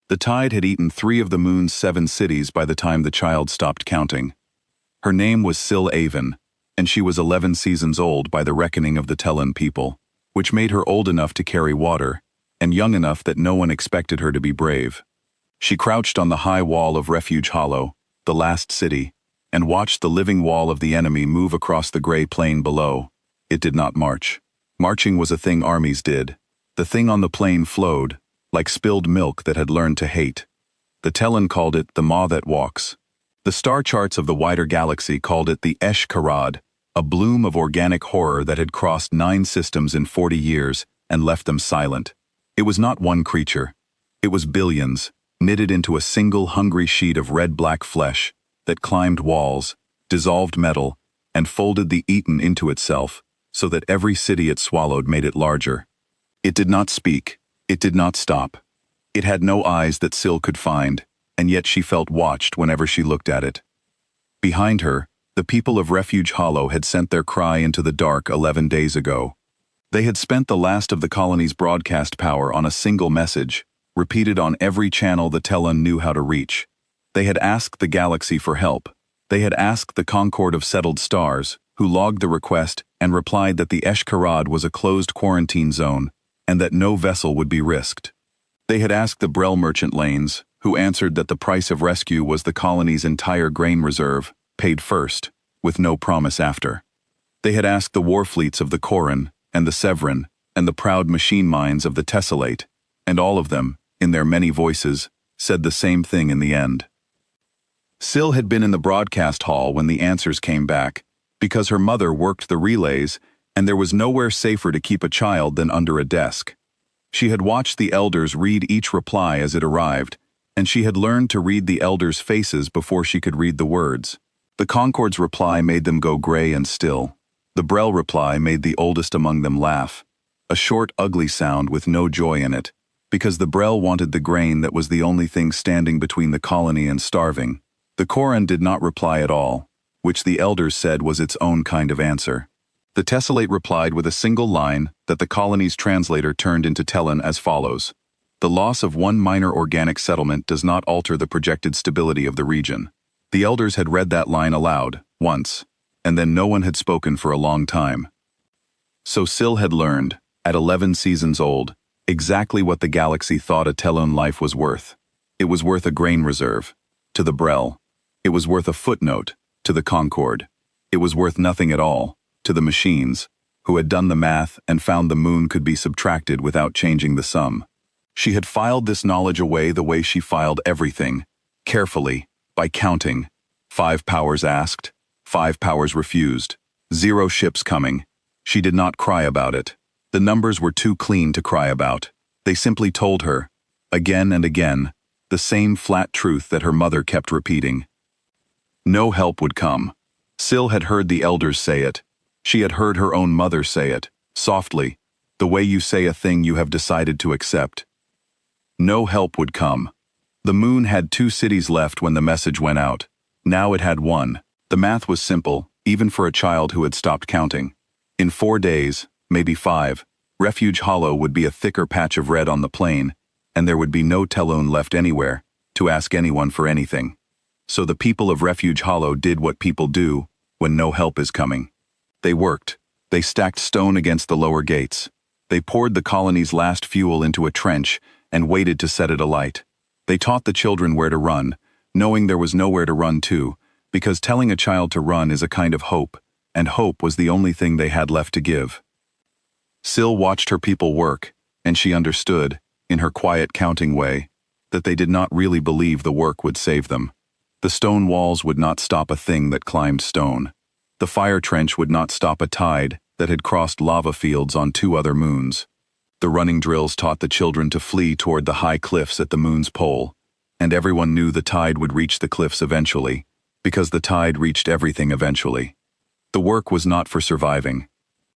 The tide had eaten 3 of the moon's 7 cities by the time the child stopped counting. Her name was Sil Avon, and she was 11 seasons old by the reckoning of the Tellan people, which made her old enough to carry water, and young enough that no one expected her to be brave. She crouched on the high wall of Refuge Hollow, the last city, and watched the living wall of the enemy move across the gray plain below. It did not march. Marching was a thing armies did. The thing on the plain flowed, like spilled milk that had learned to hate. The Tellan called it the maw that walks. The star charts of the wider galaxy called it the Esh-Karad, a bloom of organic horror that had crossed 9 systems in 40 years and left them silent. It was not one creature. It was billions, knitted into a single hungry sheet of red-black flesh that climbed walls, dissolved metal, and folded the eaten into itself, so that every city it swallowed made it larger. It did not speak. It did not stop. It had no eyes that Sil could find, and yet she felt watched whenever she looked at it. Behind her, the people of Refuge Hollow had sent their cry into the dark 11 days ago. They had spent the last of the colony's broadcast power on a single message, repeated on every channel the Tellan knew how to reach. They had asked the galaxy for help. They had asked the Concord of Settled Stars, who logged the request and replied that the Esh-Karad was a closed quarantine zone and that no vessel would be risked. They had asked the Brel merchant lanes, who answered that the price of rescue was the colony's entire grain reserve, paid first, with no promise after. They had asked the war fleets of the Corin and the Severin and the proud machine mines of the Tessellate, and all of them, in their many voices, said the same thing in the end. Sil had been in the broadcast hall when the answers came back, because her mother worked the relays, and there was nowhere safer to keep a child than under a desk. She had watched the elders read each reply as it arrived, and she had learned to read the elders' faces before she could read the words. The Concord's reply made them go gray and still. The Brel reply made the oldest among them laugh, a short, ugly sound with no joy in it, because the Brel wanted the grain that was the only thing standing between the colony and starving. The Corin did not reply at all, which the elders said was its own kind of answer. The Tessellate replied with a single line that the colony's translator turned into Tellan as follows: "The loss of one minor organic settlement does not alter the projected stability of the region." The elders had read that line aloud, once, and then no one had spoken for a long time. So Sil had learned, at 11 seasons old, exactly what the galaxy thought a Tellan life was worth. It was worth a grain reserve, to the Brel. It was worth a footnote, to the Concord. It was worth nothing at all, to the machines, who had done the math and found the moon could be subtracted without changing the sum. She had filed this knowledge away the way she filed everything, carefully, by counting. 5 powers asked, 5 powers refused, 0 ships coming. She did not cry about it. The numbers were too clean to cry about. They simply told her, again and again, the same flat truth that her mother kept repeating. No help would come. Sil had heard the elders say it. She had heard her own mother say it, softly, the way you say a thing you have decided to accept. No help would come. The moon had 2 cities left when the message went out. Now it had 1. The math was simple, even for a child who had stopped counting. In 4 days, maybe 5, Refuge Hollow would be a thicker patch of red on the plain, and there would be no Tellan left anywhere to ask anyone for anything. So the people of Refuge Hollow did what people do when no help is coming. They worked. They stacked stone against the lower gates. They poured the colony's last fuel into a trench and waited to set it alight. They taught the children where to run, knowing there was nowhere to run to, because telling a child to run is a kind of hope, and hope was the only thing they had left to give. Sil watched her people work, and she understood, in her quiet counting way, that they did not really believe the work would save them. The stone walls would not stop a thing that climbed stone. The fire trench would not stop a tide that had crossed lava fields on 2 other moons. The running drills taught the children to flee toward the high cliffs at the moon's pole, and everyone knew the tide would reach the cliffs eventually, because the tide reached everything eventually. The work was not for surviving.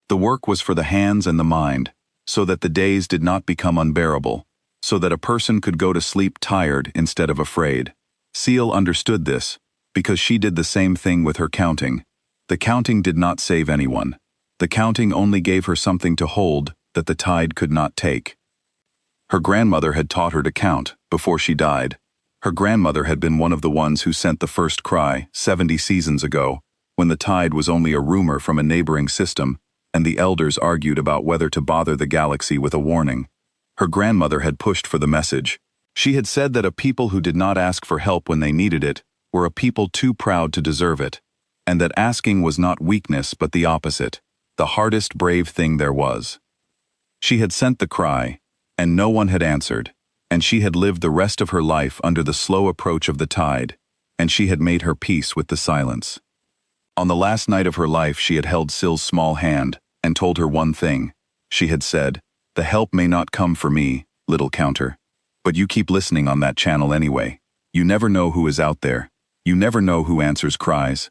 The work was for the hands and the mind, so that the days did not become unbearable, so that a person could go to sleep tired instead of afraid. Sil understood this, because she did the same thing with her counting. The counting did not save anyone. The counting only gave her something to hold that the tide could not take. Her grandmother had taught her to count, before she died. Her grandmother had been one of the ones who sent the first cry 70 seasons ago, when the tide was only a rumor from a neighboring system, and the elders argued about whether to bother the galaxy with a warning. Her grandmother had pushed for the message. She had said that a people who did not ask for help when they needed it were a people too proud to deserve it, and that asking was not weakness but the opposite, the hardest brave thing there was. She had sent the cry, and no one had answered, and she had lived the rest of her life under the slow approach of the tide, and she had made her peace with the silence. On the last night of her life she had held Syl's small hand and told her one thing. She had said, "The help may not come for me, little counter. But you keep listening on that channel anyway. You never know who is out there. You never know who answers cries."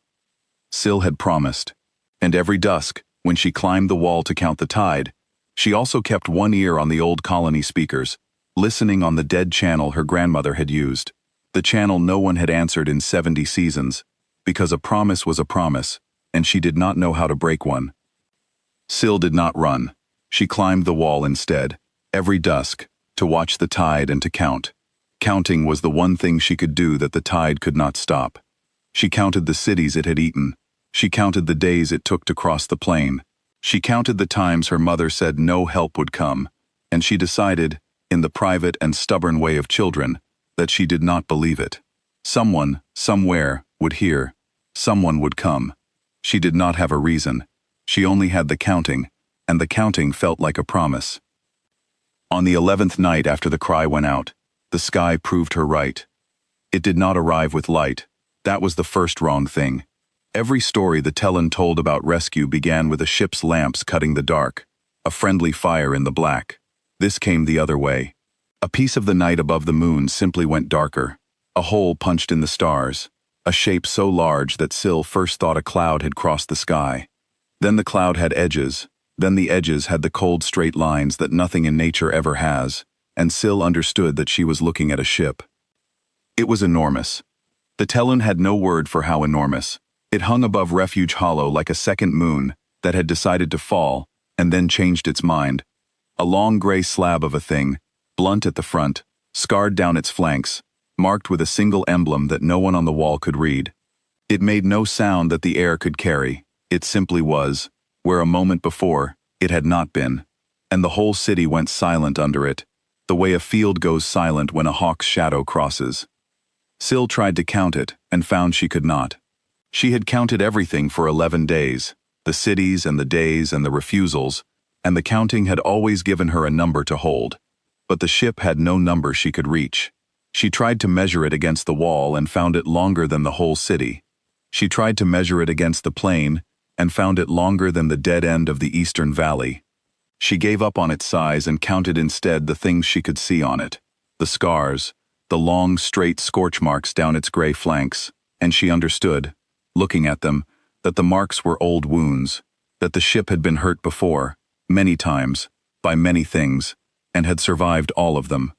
Syl had promised. And every dusk, when she climbed the wall to count the tide, she also kept one ear on the old colony speakers, listening on the dead channel her grandmother had used. The channel no one had answered in 70 seasons, because a promise was a promise, and she did not know how to break one. Syl did not run. She climbed the wall instead, every dusk, to watch the tide and to count. Counting was the one thing she could do that the tide could not stop. She counted the cities it had eaten. She counted the days it took to cross the plain. She counted the times her mother said no help would come, and she decided, in the private and stubborn way of children, that she did not believe it. Someone, somewhere, would hear. Someone would come. She did not have a reason. She only had the counting, and the counting felt like a promise. On the 11th night after the cry went out, the sky proved her right. It did not arrive with light. That was the first wrong thing. Every story the Tellan told about rescue began with a ship's lamps cutting the dark, a friendly fire in the black. This came the other way. A piece of the night above the moon simply went darker, a hole punched in the stars, a shape so large that Syl first thought a cloud had crossed the sky. Then the cloud had edges, then the edges had the cold straight lines that nothing in nature ever has, and Syl understood that she was looking at a ship. It was enormous. The Tellan had no word for how enormous. It hung above Refuge Hollow like a second moon that had decided to fall and then changed its mind. A long gray slab of a thing, blunt at the front, scarred down its flanks, marked with a single emblem that no one on the wall could read. It made no sound that the air could carry. It simply was, where a moment before, it had not been. And the whole city went silent under it, the way a field goes silent when a hawk's shadow crosses. Syl tried to count it and found she could not. She had counted everything for 11 days, the cities and the days and the refusals, and the counting had always given her a number to hold. But the ship had no number she could reach. She tried to measure it against the wall and found it longer than the whole city. She tried to measure it against the plain and found it longer than the dead end of the eastern valley. She gave up on its size and counted instead the things she could see on it, the scars, the long, straight scorch marks down its gray flanks, and she understood, looking at them, that the marks were old wounds, that the ship had been hurt before, many times, by many things, and had survived all of them.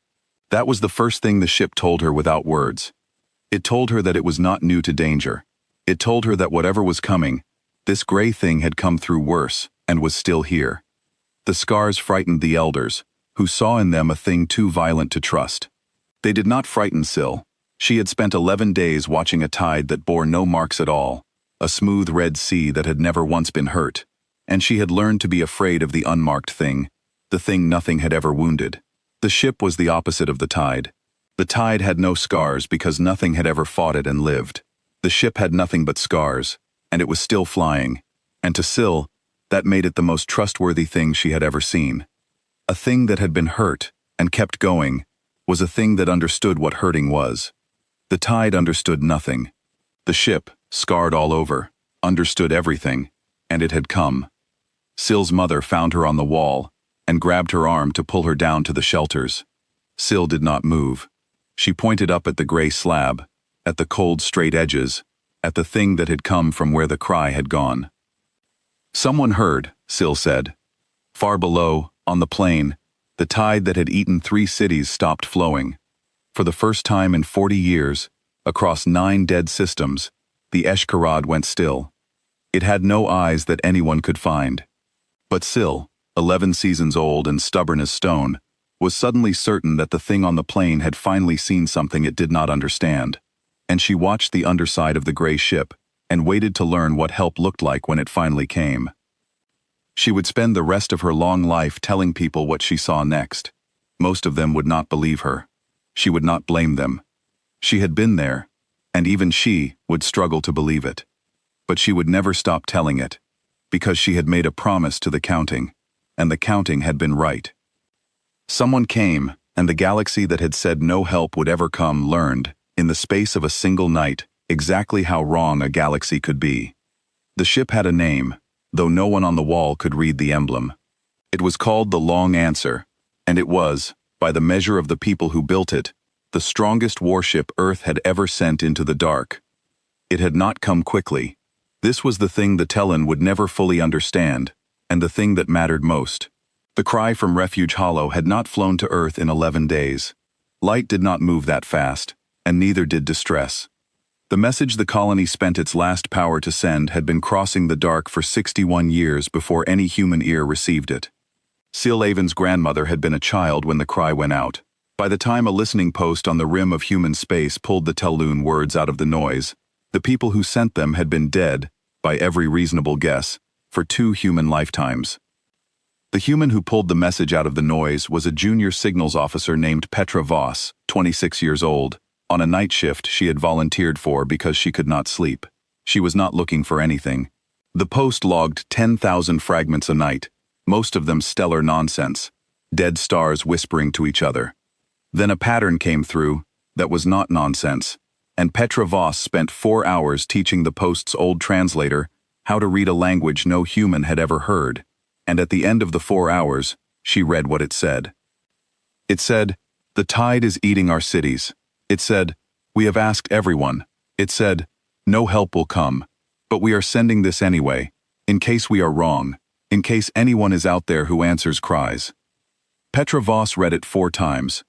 That was the first thing the ship told her without words. It told her that it was not new to danger. It told her that whatever was coming, this gray thing had come through worse and was still here. The scars frightened the elders, who saw in them a thing too violent to trust. They did not frighten Syl. She had spent 11 days watching a tide that bore no marks at all, a smooth red sea that had never once been hurt, and she had learned to be afraid of the unmarked thing, the thing nothing had ever wounded. The ship was the opposite of the tide. The tide had no scars because nothing had ever fought it and lived. The ship had nothing but scars, and it was still flying, and to Syl, that made it the most trustworthy thing she had ever seen. A thing that had been hurt and kept going was a thing that understood what hurting was. The tide understood nothing. The ship, scarred all over, understood everything, and it had come. Syl's mother found her on the wall and grabbed her arm to pull her down to the shelters. Syl did not move. She pointed up at the gray slab, at the cold straight edges, at the thing that had come from where the cry had gone. Someone heard, Syl said. Far below, on the plain, the tide that had eaten 3 cities stopped flowing. For the first time in 40 years, across 9 dead systems, the Eshkarad went still. It had no eyes that anyone could find. But Syl, 11 seasons old and stubborn as stone, was suddenly certain that the thing on the plane had finally seen something it did not understand, and she watched the underside of the gray ship and waited to learn what help looked like when it finally came. She would spend the rest of her long life telling people what she saw next. Most of them would not believe her. She would not blame them. She had been there, and even she would struggle to believe it. But she would never stop telling it, because she had made a promise to the counting, and the counting had been right. Someone came, and the galaxy that had said no help would ever come learned, in the space of a single night, exactly how wrong a galaxy could be. The ship had a name, though no one on the wall could read the emblem. It was called the Long Answer, and it was, by the measure of the people who built it, the strongest warship Earth had ever sent into the dark. It had not come quickly. This was the thing the Tellan would never fully understand, and the thing that mattered most. The cry from Refuge Hollow had not flown to Earth in 11 days. Light did not move that fast, and neither did distress. The message the colony spent its last power to send had been crossing the dark for 61 years before any human ear received it. Syl Avon's grandmother had been a child when the cry went out. By the time a listening post on the rim of human space pulled the Telloon words out of the noise, the people who sent them had been dead, by every reasonable guess, for 2 human lifetimes. The human who pulled the message out of the noise was a junior signals officer named Petra Voss, 26 years old, on a night shift she had volunteered for because she could not sleep. She was not looking for anything. The post logged 10,000 fragments a night, most of them stellar nonsense, dead stars whispering to each other. Then a pattern came through that was not nonsense, and Petra Voss spent 4 hours teaching the post's old translator how to read a language no human had ever heard, and at the end of the 4 hours, she read what it said. It said, "The tide is eating our cities." It said, "We have asked everyone." It said, "No help will come, but we are sending this anyway, in case we are wrong, in case anyone is out there who answers cries." Petra Voss read it 4 times.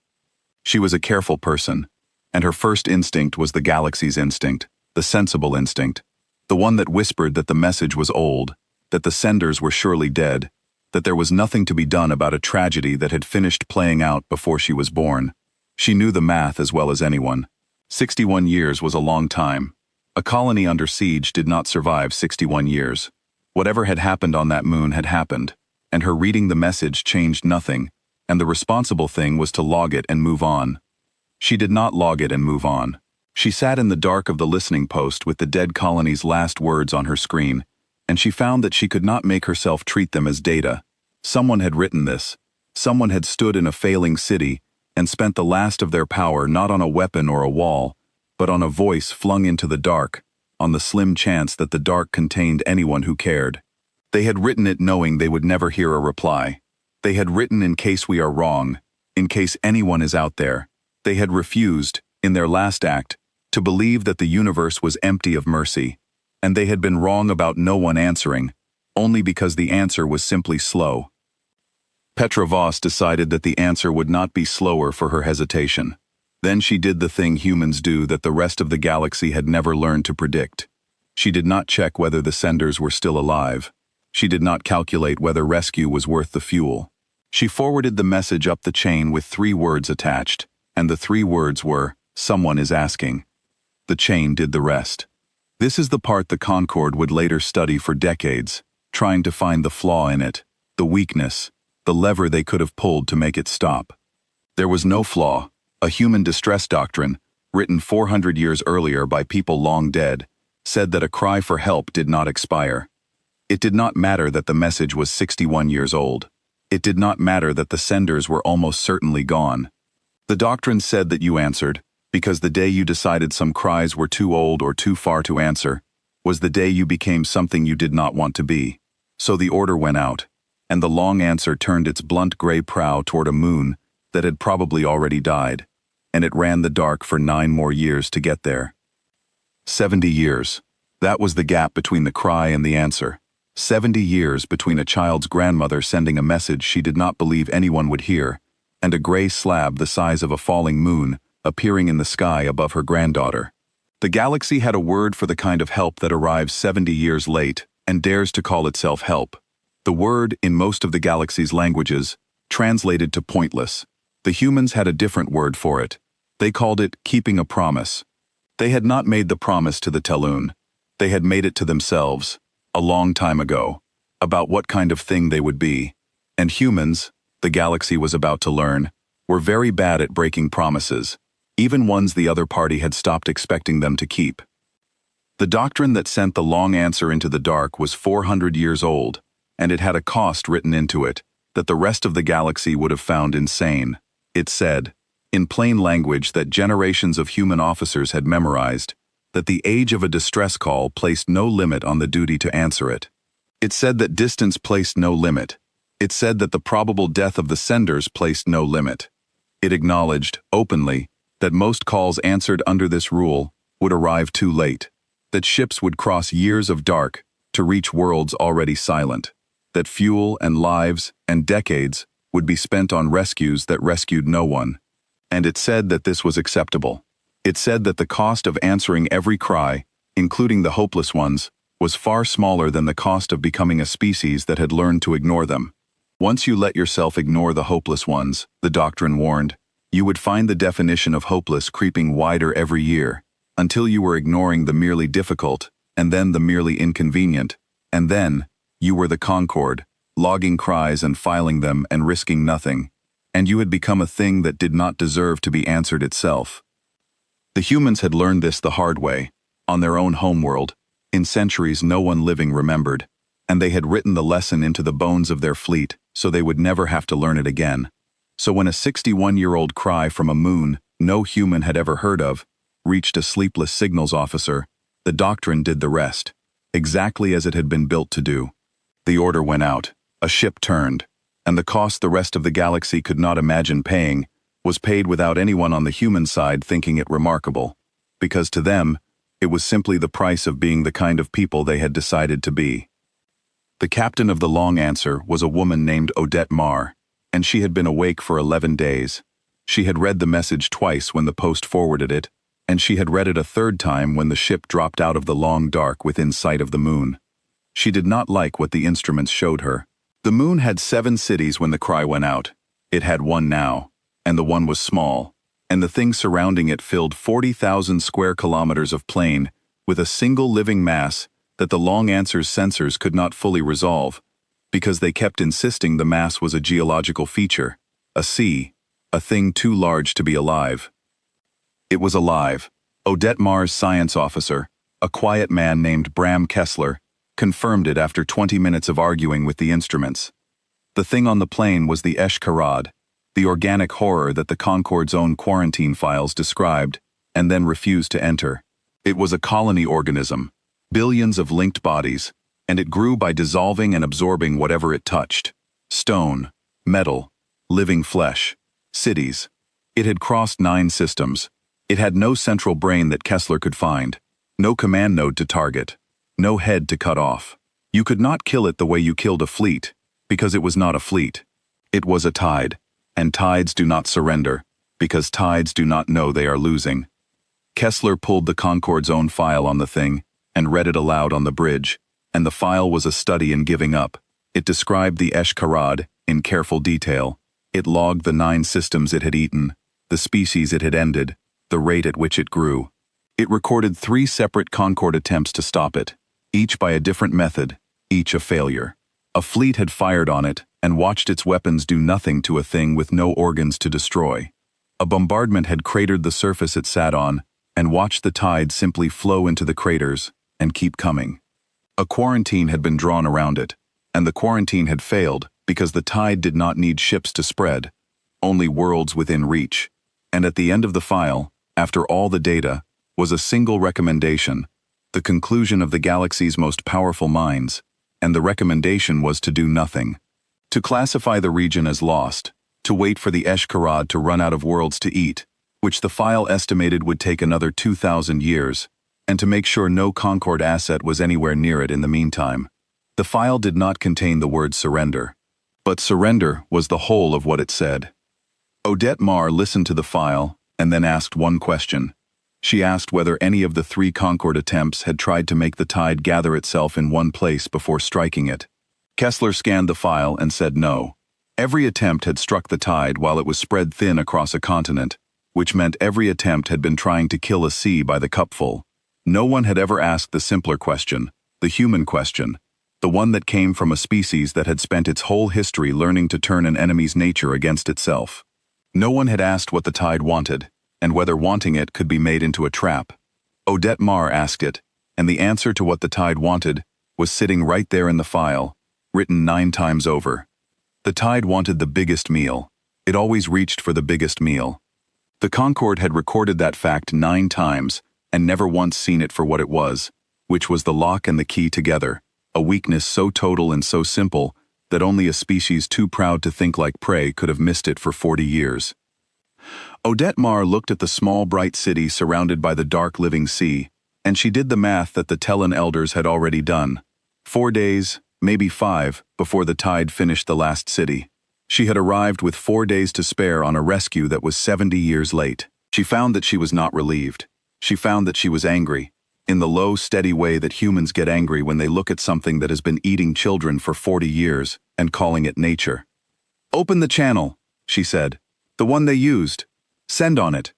She was a careful person, and her first instinct was the galaxy's instinct, the sensible instinct, the one that whispered that the message was old, that the senders were surely dead, that there was nothing to be done about a tragedy that had finished playing out before she was born. She knew the math as well as anyone. 61 years was a long time. A colony under siege did not survive 61 years. Whatever had happened on that moon had happened, and her reading the message changed nothing, and the responsible thing was to log it and move on. She did not log it and move on. She sat in the dark of the listening post with the dead colony's last words on her screen, and she found that she could not make herself treat them as data. Someone had written this. Someone had stood in a failing city and spent the last of their power not on a weapon or a wall, but on a voice flung into the dark, on the slim chance that the dark contained anyone who cared. They had written it knowing they would never hear a reply. They had written in case we are wrong, in case anyone is out there. They had refused, in their last act, to believe that the universe was empty of mercy, and they had been wrong about no one answering, only because the answer was simply slow. Petra Voss decided that the answer would not be slower for her hesitation. Then she did the thing humans do that the rest of the galaxy had never learned to predict. She did not check whether the senders were still alive. She did not calculate whether rescue was worth the fuel. She forwarded the message up the chain with 3 words attached, and the 3 words were, "Someone is asking." The chain did the rest. This is the part the Concord would later study for decades, trying to find the flaw in it, the weakness, the lever they could have pulled to make it stop. There was no flaw. A human distress doctrine, written 400 years earlier by people long dead, said that a cry for help did not expire. It did not matter that the message was 61 years old. It did not matter that the senders were almost certainly gone. The doctrine said that you answered, because the day you decided some cries were too old or too far to answer, was the day you became something you did not want to be. So the order went out, and the long answer turned its blunt gray prow toward a moon that had probably already died, and it ran the dark for 9 more years to get there. 70 years. That was the gap between the cry and the answer. 70 years between a child's grandmother sending a message she did not believe anyone would hear, and a gray slab the size of a falling moon appearing in the sky above her granddaughter. The galaxy had a word for the kind of help that arrives 70 years late and dares to call itself help. The word, in most of the galaxy's languages, translated to pointless. The humans had a different word for it. They called it keeping a promise. They had not made the promise to the Telune. They had made it to themselves, a long time ago, about what kind of thing they would be. And humans, the galaxy was about to learn, were very bad at breaking promises, even ones the other party had stopped expecting them to keep. The doctrine that sent the long answer into the dark was 400 years old, and it had a cost written into it that the rest of the galaxy would have found insane. It said, in plain language that generations of human officers had memorized, that the age of a distress call placed no limit on the duty to answer it. It said that distance placed no limit. It said that the probable death of the senders placed no limit. It acknowledged, openly, that most calls answered under this rule would arrive too late, that ships would cross years of dark to reach worlds already silent, that fuel and lives and decades would be spent on rescues that rescued no one. And it said that this was acceptable. It said that the cost of answering every cry, including the hopeless ones, was far smaller than the cost of becoming a species that had learned to ignore them. Once you let yourself ignore the hopeless ones, the doctrine warned, you would find the definition of hopeless creeping wider every year, until you were ignoring the merely difficult, and then the merely inconvenient, and then you were the Concord, logging cries and filing them and risking nothing, and you had become a thing that did not deserve to be answered itself. The humans had learned this the hard way, on their own homeworld, in centuries no one living remembered, and they had written the lesson into the bones of their fleet so they would never have to learn it again. So when a 61-year-old cry from a moon no human had ever heard of reached a sleepless signals officer, the doctrine did the rest, exactly as it had been built to do. The order went out, a ship turned, and the cost the rest of the galaxy could not imagine paying was paid without anyone on the human side thinking it remarkable, because to them, it was simply the price of being the kind of people they had decided to be. The captain of the long answer was a woman named Odette Marr, and she had been awake for 11 days. She had read the message twice when the post forwarded it, and she had read it a third time when the ship dropped out of the long dark within sight of the moon. She did not like what the instruments showed her. The moon had 7 cities when the cry went out. It had 1 now, and the one was small, and the thing surrounding it filled 40,000 square kilometers of plain with a single living mass that the long answer's sensors could not fully resolve, because they kept insisting the mass was a geological feature, a sea, a thing too large to be alive. It was alive. Odette Marr's science officer, a quiet man named Bram Kessler, confirmed it after 20 minutes of arguing with the instruments. The thing on the plane was the Esh-Karad, the organic horror that the Concord's own quarantine files described and then refused to enter. It was a colony organism, billions of linked bodies, and it grew by dissolving and absorbing whatever it touched. Stone, metal, living flesh, cities. It had crossed 9 systems. It had no central brain that Kessler could find, no command node to target, no head to cut off. You could not kill it the way you killed a fleet, because it was not a fleet. It was a tide, and tides do not surrender, because tides do not know they are losing. Kessler pulled the Concord's own file on the thing and read it aloud on the bridge, and the file was a study in giving up. It described the Esh-Karad in careful detail. It logged the 9 systems it had eaten, the species it had ended, the rate at which it grew. It recorded 3 separate Concord attempts to stop it, each by a different method, each a failure. A fleet had fired on it and watched its weapons do nothing to a thing with no organs to destroy. A bombardment had cratered the surface it sat on and watched the tide simply flow into the craters and keep coming. A quarantine had been drawn around it, and the quarantine had failed because the tide did not need ships to spread, only worlds within reach. And at the end of the file, after all the data, was a single recommendation, the conclusion of the galaxy's most powerful minds, and the recommendation was to do nothing. To classify the region as lost, to wait for the Esh-Karad to run out of worlds to eat, which the file estimated would take another 2,000 years, and to make sure no Concord asset was anywhere near it in the meantime. The file did not contain the word surrender, but surrender was the whole of what it said. Odette Marr listened to the file and then asked one question. She asked whether any of the 3 Concord attempts had tried to make the tide gather itself in one place before striking it. Kessler scanned the file and said no. Every attempt had struck the tide while it was spread thin across a continent, which meant every attempt had been trying to kill a sea by the cupful. No one had ever asked the simpler question, the human question, the one that came from a species that had spent its whole history learning to turn an enemy's nature against itself. No one had asked what the tide wanted, and whether wanting it could be made into a trap. Odette Marr asked it, and the answer to what the tide wanted was sitting right there in the file, written 9 times over. The tide wanted the biggest meal. It always reached for the biggest meal. The Concorde had recorded that fact 9 times and never once seen it for what it was, which was the lock and the key together, a weakness so total and so simple that only a species too proud to think like prey could have missed it for 40 years. Odette Marr looked at the small bright city surrounded by the dark living sea, and she did the math that the Tellan elders had already done. 4 days, maybe 5, before the tide finished the last city. She had arrived with 4 days to spare on a rescue that was 70 years late. She found that she was not relieved. She found that she was angry, in the low, steady way that humans get angry when they look at something that has been eating children for 40 years and calling it nature. "Open the channel," she said. "The one they used. Send on it."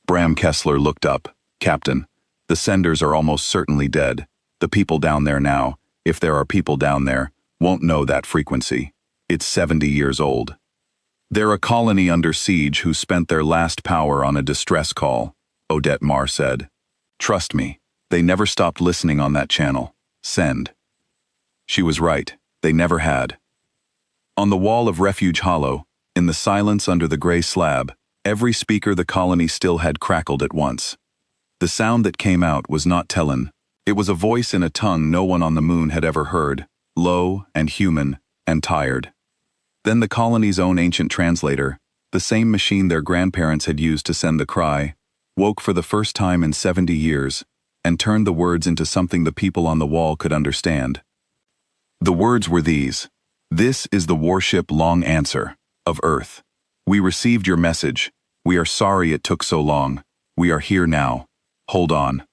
Bram Kessler looked up. "Captain, the senders are almost certainly dead. The people down there now, if there are people down there, won't know that frequency. It's 70 years old. They're a colony under siege who spent their last power on a distress call," Odette Marr said. "Trust me, they never stopped listening on that channel. Send." She was right. They never had. On the wall of Refuge Hollow, in the silence under the gray slab, every speaker the colony still had crackled at once. The sound that came out was not Tellan. It was a voice in a tongue no one on the moon had ever heard, low and human and tired. Then the colony's own ancient translator, the same machine their grandparents had used to send the cry, woke for the first time in 70 years and turned the words into something the people on the wall could understand. The words were these: "This is the warship Long Answer, of Earth. We received your message. We are sorry it took so long. We are here now. Hold on."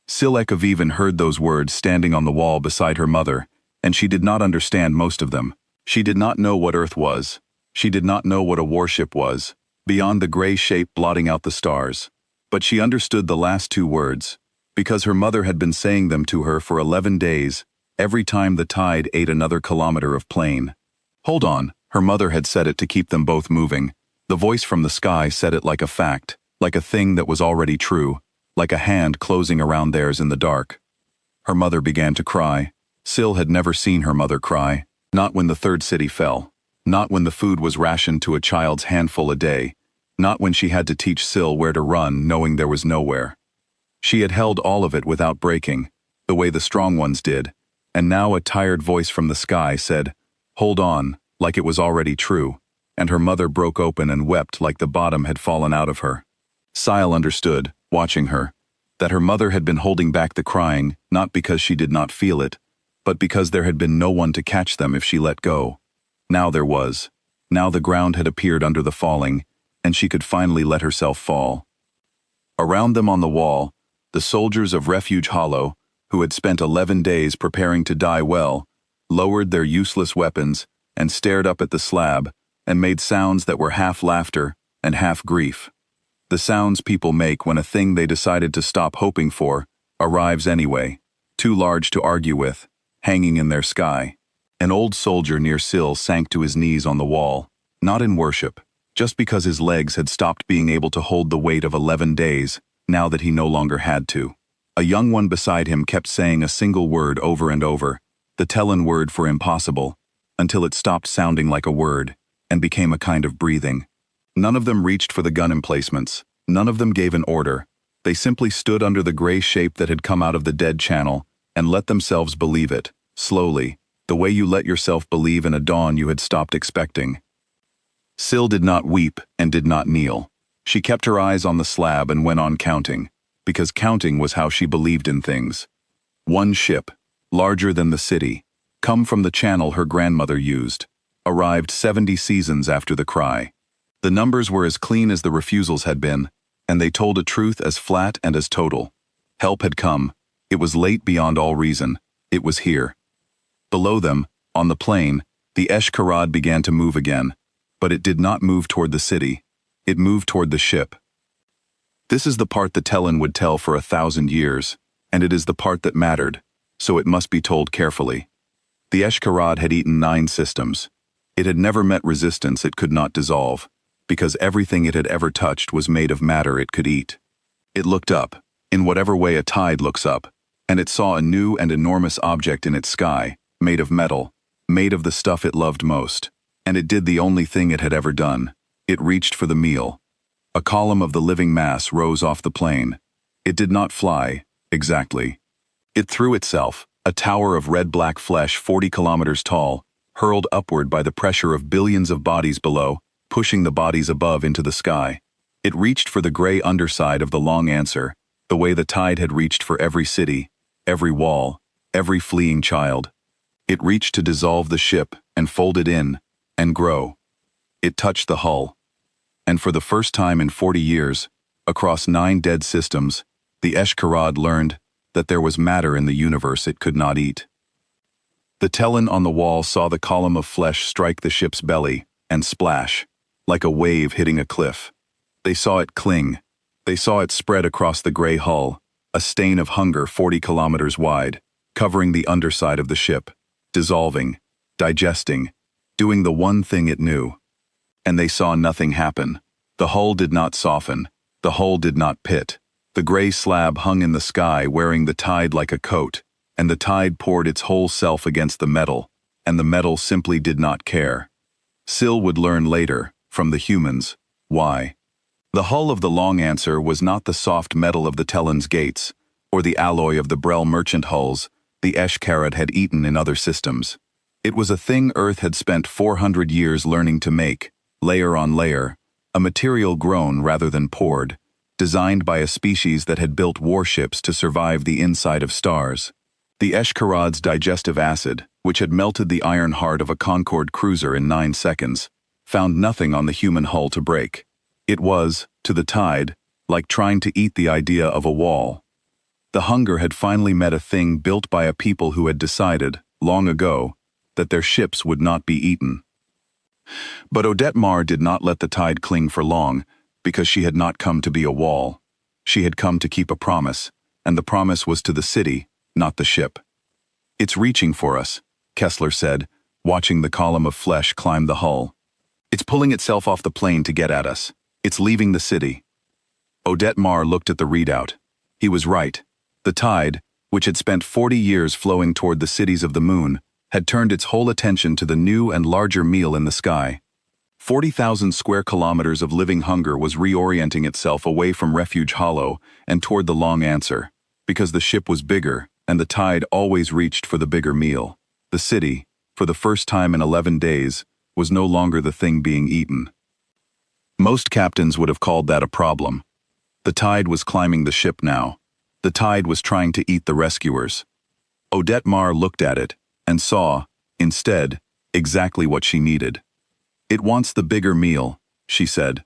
Silek Avivan heard those words standing on the wall beside her mother, and she did not understand most of them. She did not know what Earth was. She did not know what a warship was, beyond the gray shape blotting out the stars. But she understood the last 2 words, because her mother had been saying them to her for 11 days, every time the tide ate another kilometer of plain. "Hold on," her mother had said it to keep them both moving. The voice from the sky said it like a fact, like a thing that was already true, like a hand closing around theirs in the dark. Her mother began to cry. Sil had never seen her mother cry, not when the 3rd city fell, not when the food was rationed to a child's handful a day, not when she had to teach Sil where to run knowing there was nowhere. She had held all of it without breaking, the way the strong ones did, and now a tired voice from the sky said, "Hold on," like it was already true, and her mother broke open and wept like the bottom had fallen out of her. Sile understood, watching her, that her mother had been holding back the crying not because she did not feel it, but because there had been no one to catch them if she let go. Now there was. Now the ground had appeared under the falling, and she could finally let herself fall. Around them on the wall, the soldiers of Refuge Hollow, who had spent 11 days preparing to die well, lowered their useless weapons and stared up at the slab and made sounds that were half laughter and half grief. The sounds people make when a thing they decided to stop hoping for arrives anyway, too large to argue with, hanging in their sky. An old soldier near Sil sank to his knees on the wall, not in worship, just because his legs had stopped being able to hold the weight of 11 days, now that he no longer had to. A young one beside him kept saying a single word over and over, the Tellan word for impossible, until it stopped sounding like a word and became a kind of breathing. None of them reached for the gun emplacements. None of them gave an order. They simply stood under the gray shape that had come out of the dead channel and let themselves believe it, slowly, the way you let yourself believe in a dawn you had stopped expecting. Sil did not weep and did not kneel. She kept her eyes on the slab and went on counting, because counting was how she believed in things. 1 ship, larger than the city, come from the channel her grandmother used, arrived 70 seasons after the cry. The numbers were as clean as the refusals had been, and they told a truth as flat and as total. Help had come. It was late beyond all reason. It was here. Below them, on the plain, The Eshkarad began to move again, but it did not move toward the city. It moved toward the ship. This is the part the Tellan would tell for 1,000 years, and it is the part that mattered, so it must be told carefully. The Eshkarad had eaten 9 systems. It had never met resistance it could not dissolve, because everything it had ever touched was made of matter it could eat. It looked up, in whatever way a tide looks up, and it saw a new and enormous object in its sky, made of metal, made of the stuff it loved most, and it did the only thing it had ever done. It reached for the meal. A column of the living mass rose off the plain. It did not fly, exactly. It threw itself, a tower of red-black flesh 40 kilometers tall, hurled upward by the pressure of billions of bodies below, pushing the bodies above into the sky. It reached for the gray underside of the long answer, the way the tide had reached for every city, every wall, every fleeing child. It reached to dissolve the ship and fold it in, and grow. It touched the hull. And for the first time in 40 years, across 9 dead systems, the Eshkarad learned that there was matter in the universe it could not eat. The Tellan on the wall saw the column of flesh strike the ship's belly and splash, like a wave hitting a cliff. They saw it cling. They saw it spread across the gray hull, a stain of hunger 40 kilometers wide, covering the underside of the ship, dissolving, digesting, doing the one thing it knew. And they saw nothing happen. The hull did not soften. The hull did not pit. The gray slab hung in the sky wearing the tide like a coat, and the tide poured its whole self against the metal, and the metal simply did not care. Syl would learn later, from the humans, why. The hull of the long answer was not the soft metal of the Tellan's gates, or the alloy of the Brel merchant hulls the Eshkarad had eaten in other systems. It was a thing Earth had spent 400 years learning to make, layer on layer, a material grown rather than poured, designed by a species that had built warships to survive the inside of stars. The Eshkarad's digestive acid, which had melted the iron heart of a Concorde cruiser in 9 seconds, found nothing on the human hull to break. It was, to the tide, like trying to eat the idea of a wall. The hunger had finally met a thing built by a people who had decided, long ago, that their ships would not be eaten. But Odette Mar did not let the tide cling for long, because she had not come to be a wall. She had come to keep a promise, and the promise was to the city, not the ship. "It's reaching for us," Kessler said, watching the column of flesh climb the hull. "It's pulling itself off the plane to get at us. It's leaving the city." Odette Mar looked at the readout. He was right. The tide, which had spent 40 years flowing toward the cities of the moon, had turned its whole attention to the new and larger meal in the sky. 40,000 square kilometers of living hunger was reorienting itself away from Refuge Hollow and toward the long answer, because the ship was bigger, and the tide always reached for the bigger meal. The city, for the first time in 11 days, was no longer the thing being eaten. Most captains would have called that a problem. The tide was climbing the ship now. The tide was trying to eat the rescuers. Odette Mar looked at it and saw, instead, exactly what she needed. "It wants the bigger meal," she said.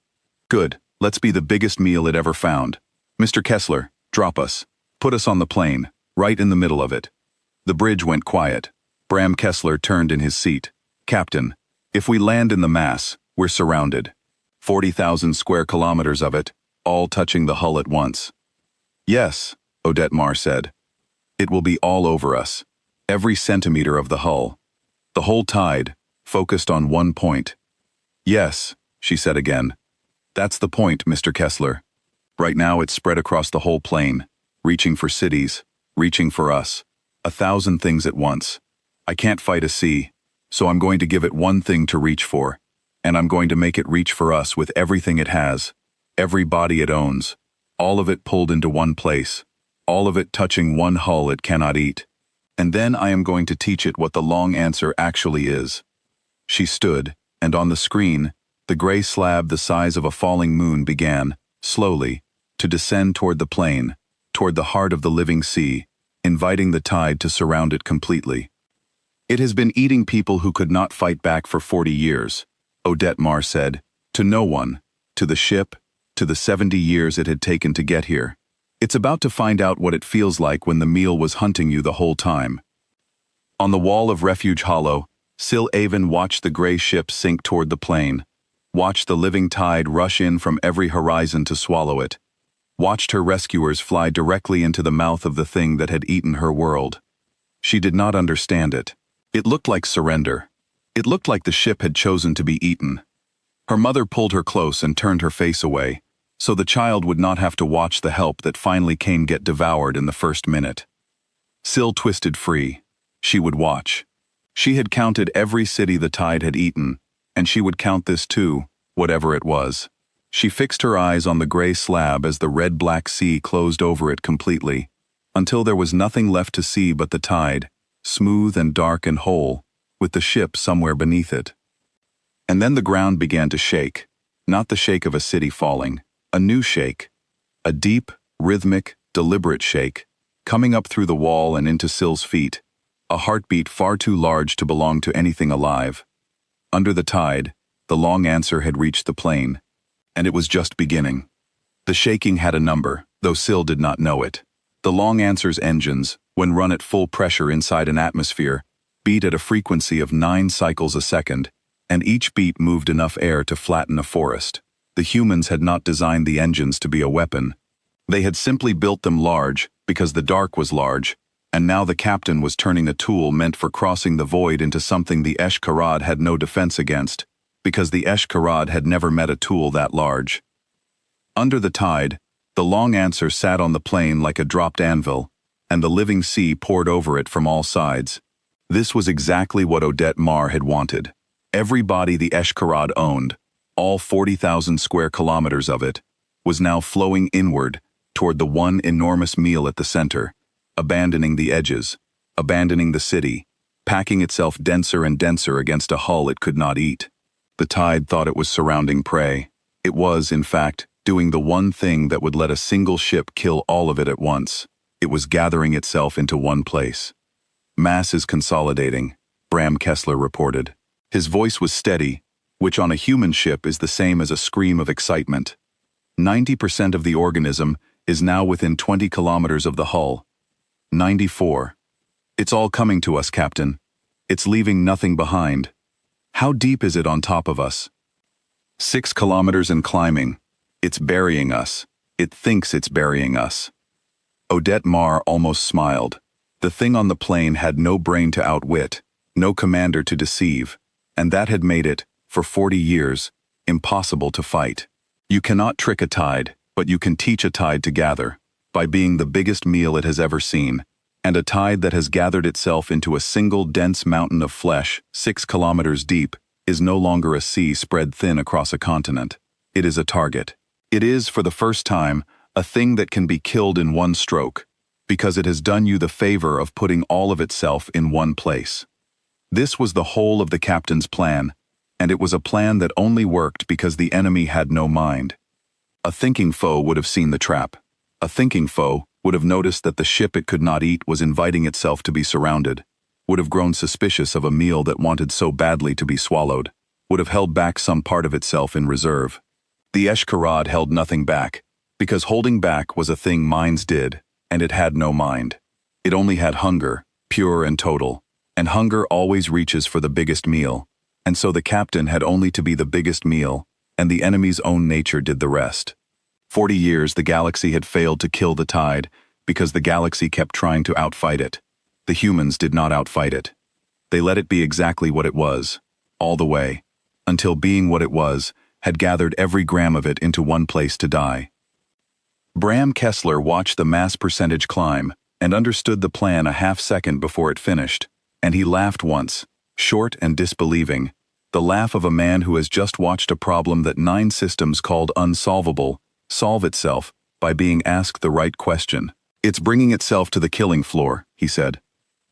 "Good, let's be the biggest meal it ever found. Mr. Kessler, drop us. Put us on the plane, right in the middle of it." The bridge went quiet. Bram Kessler turned in his seat. "Captain, if we land in the mass, we're surrounded. 40,000 square kilometers of it, all touching the hull at once." "Yes," Odette Mar said. "It will be all over us. Every centimeter of the hull. The whole tide, focused on one point." "Yes," she said again. "That's the point, Mr. Kessler. Right now it's spread across the whole plane, reaching for cities, reaching for us. 1,000 things at once. I can't fight a sea, so I'm going to give it one thing to reach for, and I'm going to make it reach for us with everything it has, every body it owns, all of it pulled into one place, all of it touching one hull it cannot eat. And then I am going to teach it what the long answer actually is." She stood, and on the screen, the gray slab the size of a falling moon began, slowly, to descend toward the plane, toward the heart of the living sea, inviting the tide to surround it completely. "It has been eating people who could not fight back for 40 years, Odette Mar said, to no one, to the ship, to the 70 years it had taken to get here. It's about to find out what it feels like when the meal was hunting you the whole time." On the wall of Refuge Hollow, Sil Avon watched the gray ship sink toward the plane, watched the living tide rush in from every horizon to swallow it, watched her rescuers fly directly into the mouth of the thing that had eaten her world. She did not understand it. It looked like surrender. It looked like the ship had chosen to be eaten. Her mother pulled her close and turned her face away, so the child would not have to watch the help that finally came get devoured in the first minute. Sil twisted free. She would watch. She had counted every city the tide had eaten, and she would count this too, whatever it was. She fixed her eyes on the gray slab as the red-black sea closed over it completely, until there was nothing left to see but the tide, smooth and dark and whole, with the ship somewhere beneath it. And then the ground began to shake, not the shake of a city falling, a new shake, a deep, rhythmic, deliberate shake, coming up through the wall and into Sil's feet, a heartbeat far too large to belong to anything alive. Under the tide, the long answer had reached the plane, and it was just beginning. The shaking had a number, though Sil did not know it. The long answer's engines, when run at full pressure inside an atmosphere, beat at a frequency of 9 cycles a second, and each beat moved enough air to flatten a forest. The humans had not designed the engines to be a weapon. They had simply built them large because the dark was large, and now the captain was turning a tool meant for crossing the void into something the Esh-Karad had no defense against, because the Esh-Karad had never met a tool that large. Under the tide, the long answer sat on the plane like a dropped anvil, and the living sea poured over it from all sides. This was exactly what Odette Marr had wanted. Every body the Esh-Karad owned, all 40,000 square kilometers of it, was now flowing inward toward the one enormous meal at the center, abandoning the edges, abandoning the city, packing itself denser and denser against a hull it could not eat. The tide thought it was surrounding prey. It was, in fact, doing the one thing that would let a single ship kill all of it at once. It was gathering itself into one place. Mass is consolidating, Bram Kessler reported. His voice was steady, which on a human ship is the same as a scream of excitement. 90% of the organism is now within 20 kilometers of the hull. 94. It's all coming to us, Captain. It's leaving nothing behind. How deep is it on top of us? 6 kilometers and climbing. It's burying us. It thinks it's burying us. Odette Marr almost smiled. The thing on the plane had no brain to outwit, no commander to deceive, and that had made it, for 40 years, impossible to fight. You cannot trick a tide, but you can teach a tide to gather, by being the biggest meal it has ever seen, and a tide that has gathered itself into a single dense mountain of flesh 6 kilometers deep is no longer a sea spread thin across a continent. It is a target. It is, for the first time, a thing that can be killed in one stroke, because it has done you the favor of putting all of itself in one place. This was the whole of the captain's plan, and it was a plan that only worked because the enemy had no mind. A thinking foe would have seen the trap. A thinking foe would have noticed that the ship it could not eat was inviting itself to be surrounded, would have grown suspicious of a meal that wanted so badly to be swallowed, would have held back some part of itself in reserve. The Esh-Karad held nothing back, because holding back was a thing minds did, and it had no mind. It only had hunger, pure and total, and hunger always reaches for the biggest meal, and so the captain had only to be the biggest meal, and the enemy's own nature did the rest. 40 years the galaxy had failed to kill the tide because the galaxy kept trying to outfight it. The humans did not outfight it. They let it be exactly what it was, all the way, until being what it was, had gathered every gram of it into one place to die. Bram Kessler watched the mass percentage climb and understood the plan a half-second before it finished, and he laughed once, short and disbelieving, the laugh of a man who has just watched a problem that 9 systems called unsolvable solve itself by being asked the right question. It's bringing itself to the killing floor, he said.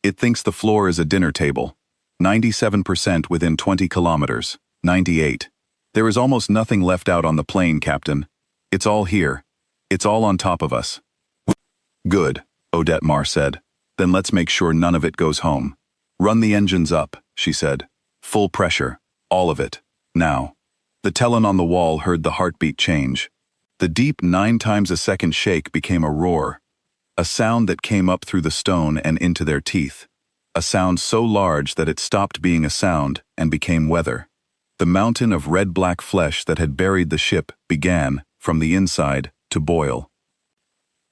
It thinks the floor is a dinner table. 97% within 20 kilometers. 98. There is almost nothing left out on the plane, Captain. It's all here. It's all on top of us. Good, Odette Marr said. Then let's make sure none of it goes home. Run the engines up, she said. Full pressure. All of it. Now. The Telon on the wall heard the heartbeat change. The deep 9 times a second shake became a roar, a sound that came up through the stone and into their teeth. a sound so large that it stopped being a sound and became weather. The mountain of red-black flesh that had buried the ship began, from the inside, to boil.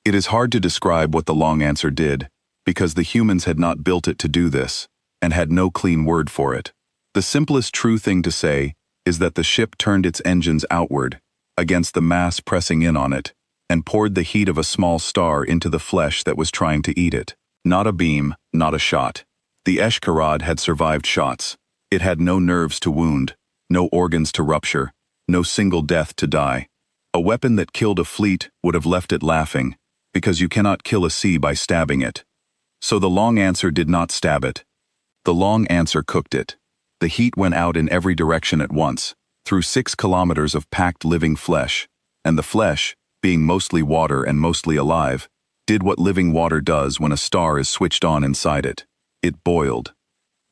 It is hard to describe what the long answer did, because the humans had not built it to do this, and had no clean word for it. The simplest true thing to say is that the ship turned its engines outward, against the mass pressing in on it, and poured the heat of a small star into the flesh that was trying to eat it. Not a beam, not a shot. The HFY had survived shots. It had no nerves to wound, no organs to rupture, no single death to die. A weapon that killed a fleet would have left it laughing, because you cannot kill a sea by stabbing it. So the long answer did not stab it. The long answer cooked it. The heat went out in every direction at once, through 6 kilometers of packed living flesh, and the flesh, being mostly water and mostly alive, did what living water does when a star is switched on inside it. It boiled.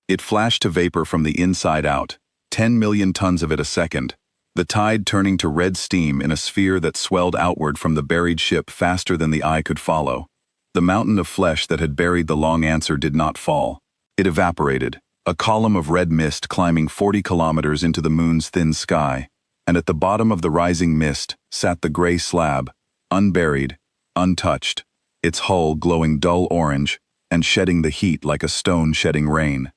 It flashed to vapor from the inside out, 10 million tons of it a second, the tide turning to red steam in a sphere that swelled outward from the buried ship faster than the eye could follow. The mountain of flesh that had buried the long answer did not fall. It evaporated, a column of red mist climbing 40 kilometers into the moon's thin sky, and at the bottom of the rising mist sat the gray slab, unburied, untouched, its hull glowing dull orange and shedding the heat like a stone shedding rain.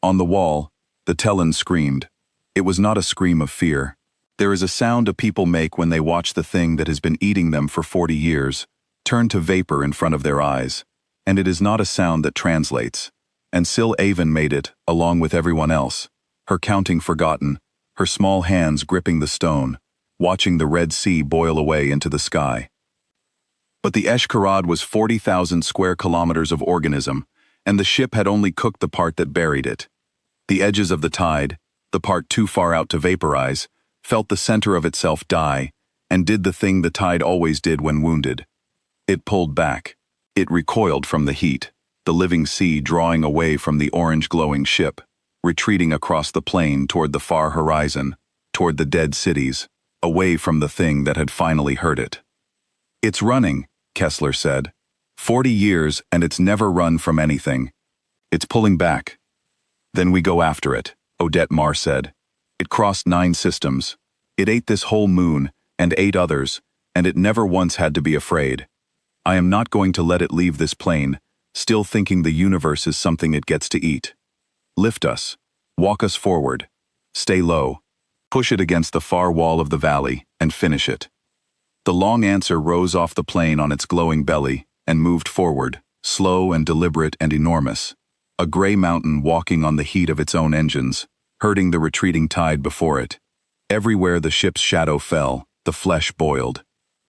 On the wall, the Talon screamed. It was not a scream of fear. There is a sound a people make when they watch the thing that has been eating them for 40 years turn to vapor in front of their eyes, and it is not a sound that translates. And Syl Avon made it, along with everyone else, her counting forgotten, her small hands gripping the stone, watching the Red Sea boil away into the sky. But the HFY was 40,000 square kilometers of organism, and the ship had only cooked the part that buried it. The edges of the tide, the part too far out to vaporize, felt the center of itself die, and did the thing the tide always did when wounded. It pulled back. It recoiled from the heat, the living sea drawing away from the orange glowing ship, retreating across the plain toward the far horizon, toward the dead cities, away from the thing that had finally hurt it. It's running, Kessler said. 40 years and it's never run from anything. It's pulling back. Then we go after it, Odette Marr said. It crossed 9 systems. It ate this whole moon, and 8 others, and it never once had to be afraid. I am not going to let it leave this plane, still thinking the universe is something it gets to eat. Lift us. Walk us forward. Stay low. Push it against the far wall of the valley, and finish it. The long answer rose off the plane on its glowing belly, and moved forward, slow and deliberate and enormous. A gray mountain walking on the heat of its own engines, herding the retreating tide before it. Everywhere the ship's shadow fell, the flesh boiled.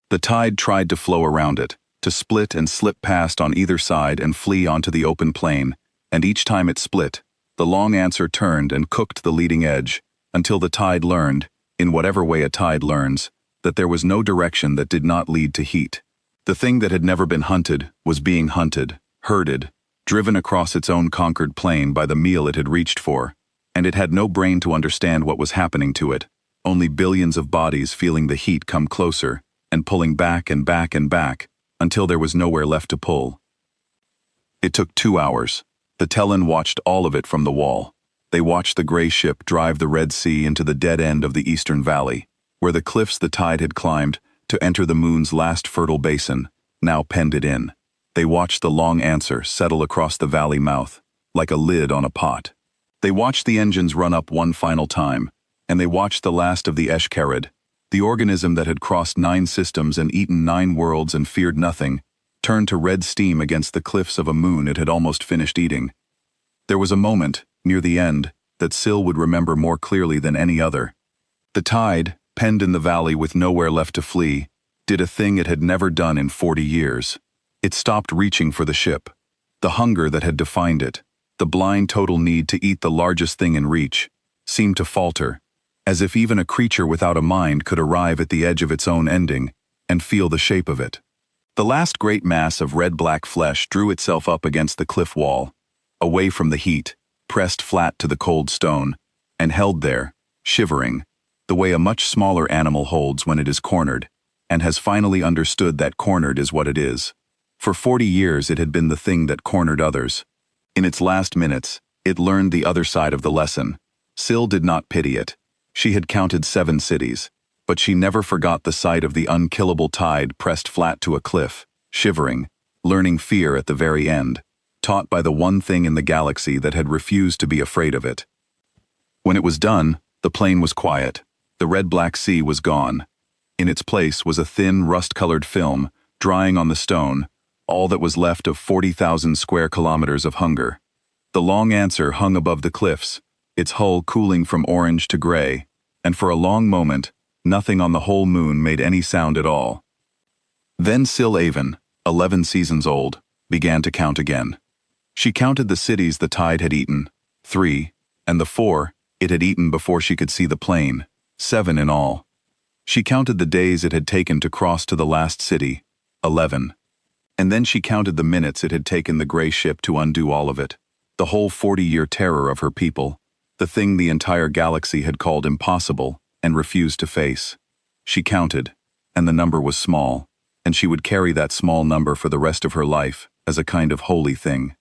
The tide tried to flow around it, to split and slip past on either side and flee onto the open plain, and each time it split, the long answer turned and cooked the leading edge, until the tide learned, in whatever way a tide learns, that there was no direction that did not lead to heat. The thing that had never been hunted was being hunted, herded, driven across its own conquered plain by the meal it had reached for, and it had no brain to understand what was happening to it, only billions of bodies feeling the heat come closer, and pulling back and back and back, until there was nowhere left to pull. It took 2 hours. The Talon watched all of it from the wall. They watched the gray ship drive the Red Sea into the dead end of the eastern valley, where the cliffs the tide had climbed to enter the moon's last fertile basin, now penned it in. They watched the long answer settle across the valley mouth, like a lid on a pot. They watched the engines run up one final time, and they watched the last of the HFY, the organism that had crossed 9 systems and eaten 9 worlds and feared nothing, turn to red steam against the cliffs of a moon it had almost finished eating. There was a moment, near the end, that Syl would remember more clearly than any other. The tide, penned in the valley with nowhere left to flee, did a thing it had never done in 40 years. It stopped reaching for the ship. The hunger that had defined it, the blind total need to eat the largest thing in reach, seemed to falter, as if even a creature without a mind could arrive at the edge of its own ending and feel the shape of it. The last great mass of red-black flesh drew itself up against the cliff wall, away from the heat, pressed flat to the cold stone, and held there, shivering, the way a much smaller animal holds when it is cornered, and has finally understood that cornered is what it is. For 40 years it had been the thing that cornered others. In its last minutes, it learned the other side of the lesson. Syl did not pity it. She had counted 7 cities, but she never forgot the sight of the unkillable tide pressed flat to a cliff, shivering, learning fear at the very end, taught by the one thing in the galaxy that had refused to be afraid of it. When it was done, the plane was quiet. The red-black sea was gone. In its place was a thin, rust-colored film, drying on the stone, all that was left of 40,000 square kilometers of hunger. The long answer hung above the cliffs, its hull cooling from orange to gray, and for a long moment, nothing on the whole moon made any sound at all. Then Syl Avon, 11 seasons old, began to count again. She counted the cities the tide had eaten, 3, and the 4 it had eaten before she could see the plane, 7 in all. She counted the days it had taken to cross to the last city, 11. And then she counted the minutes it had taken the gray ship to undo all of it, the whole 40-year terror of her people, the thing the entire galaxy had called impossible and refused to face. She counted, and the number was small, and she would carry that small number for the rest of her life as a kind of holy thing.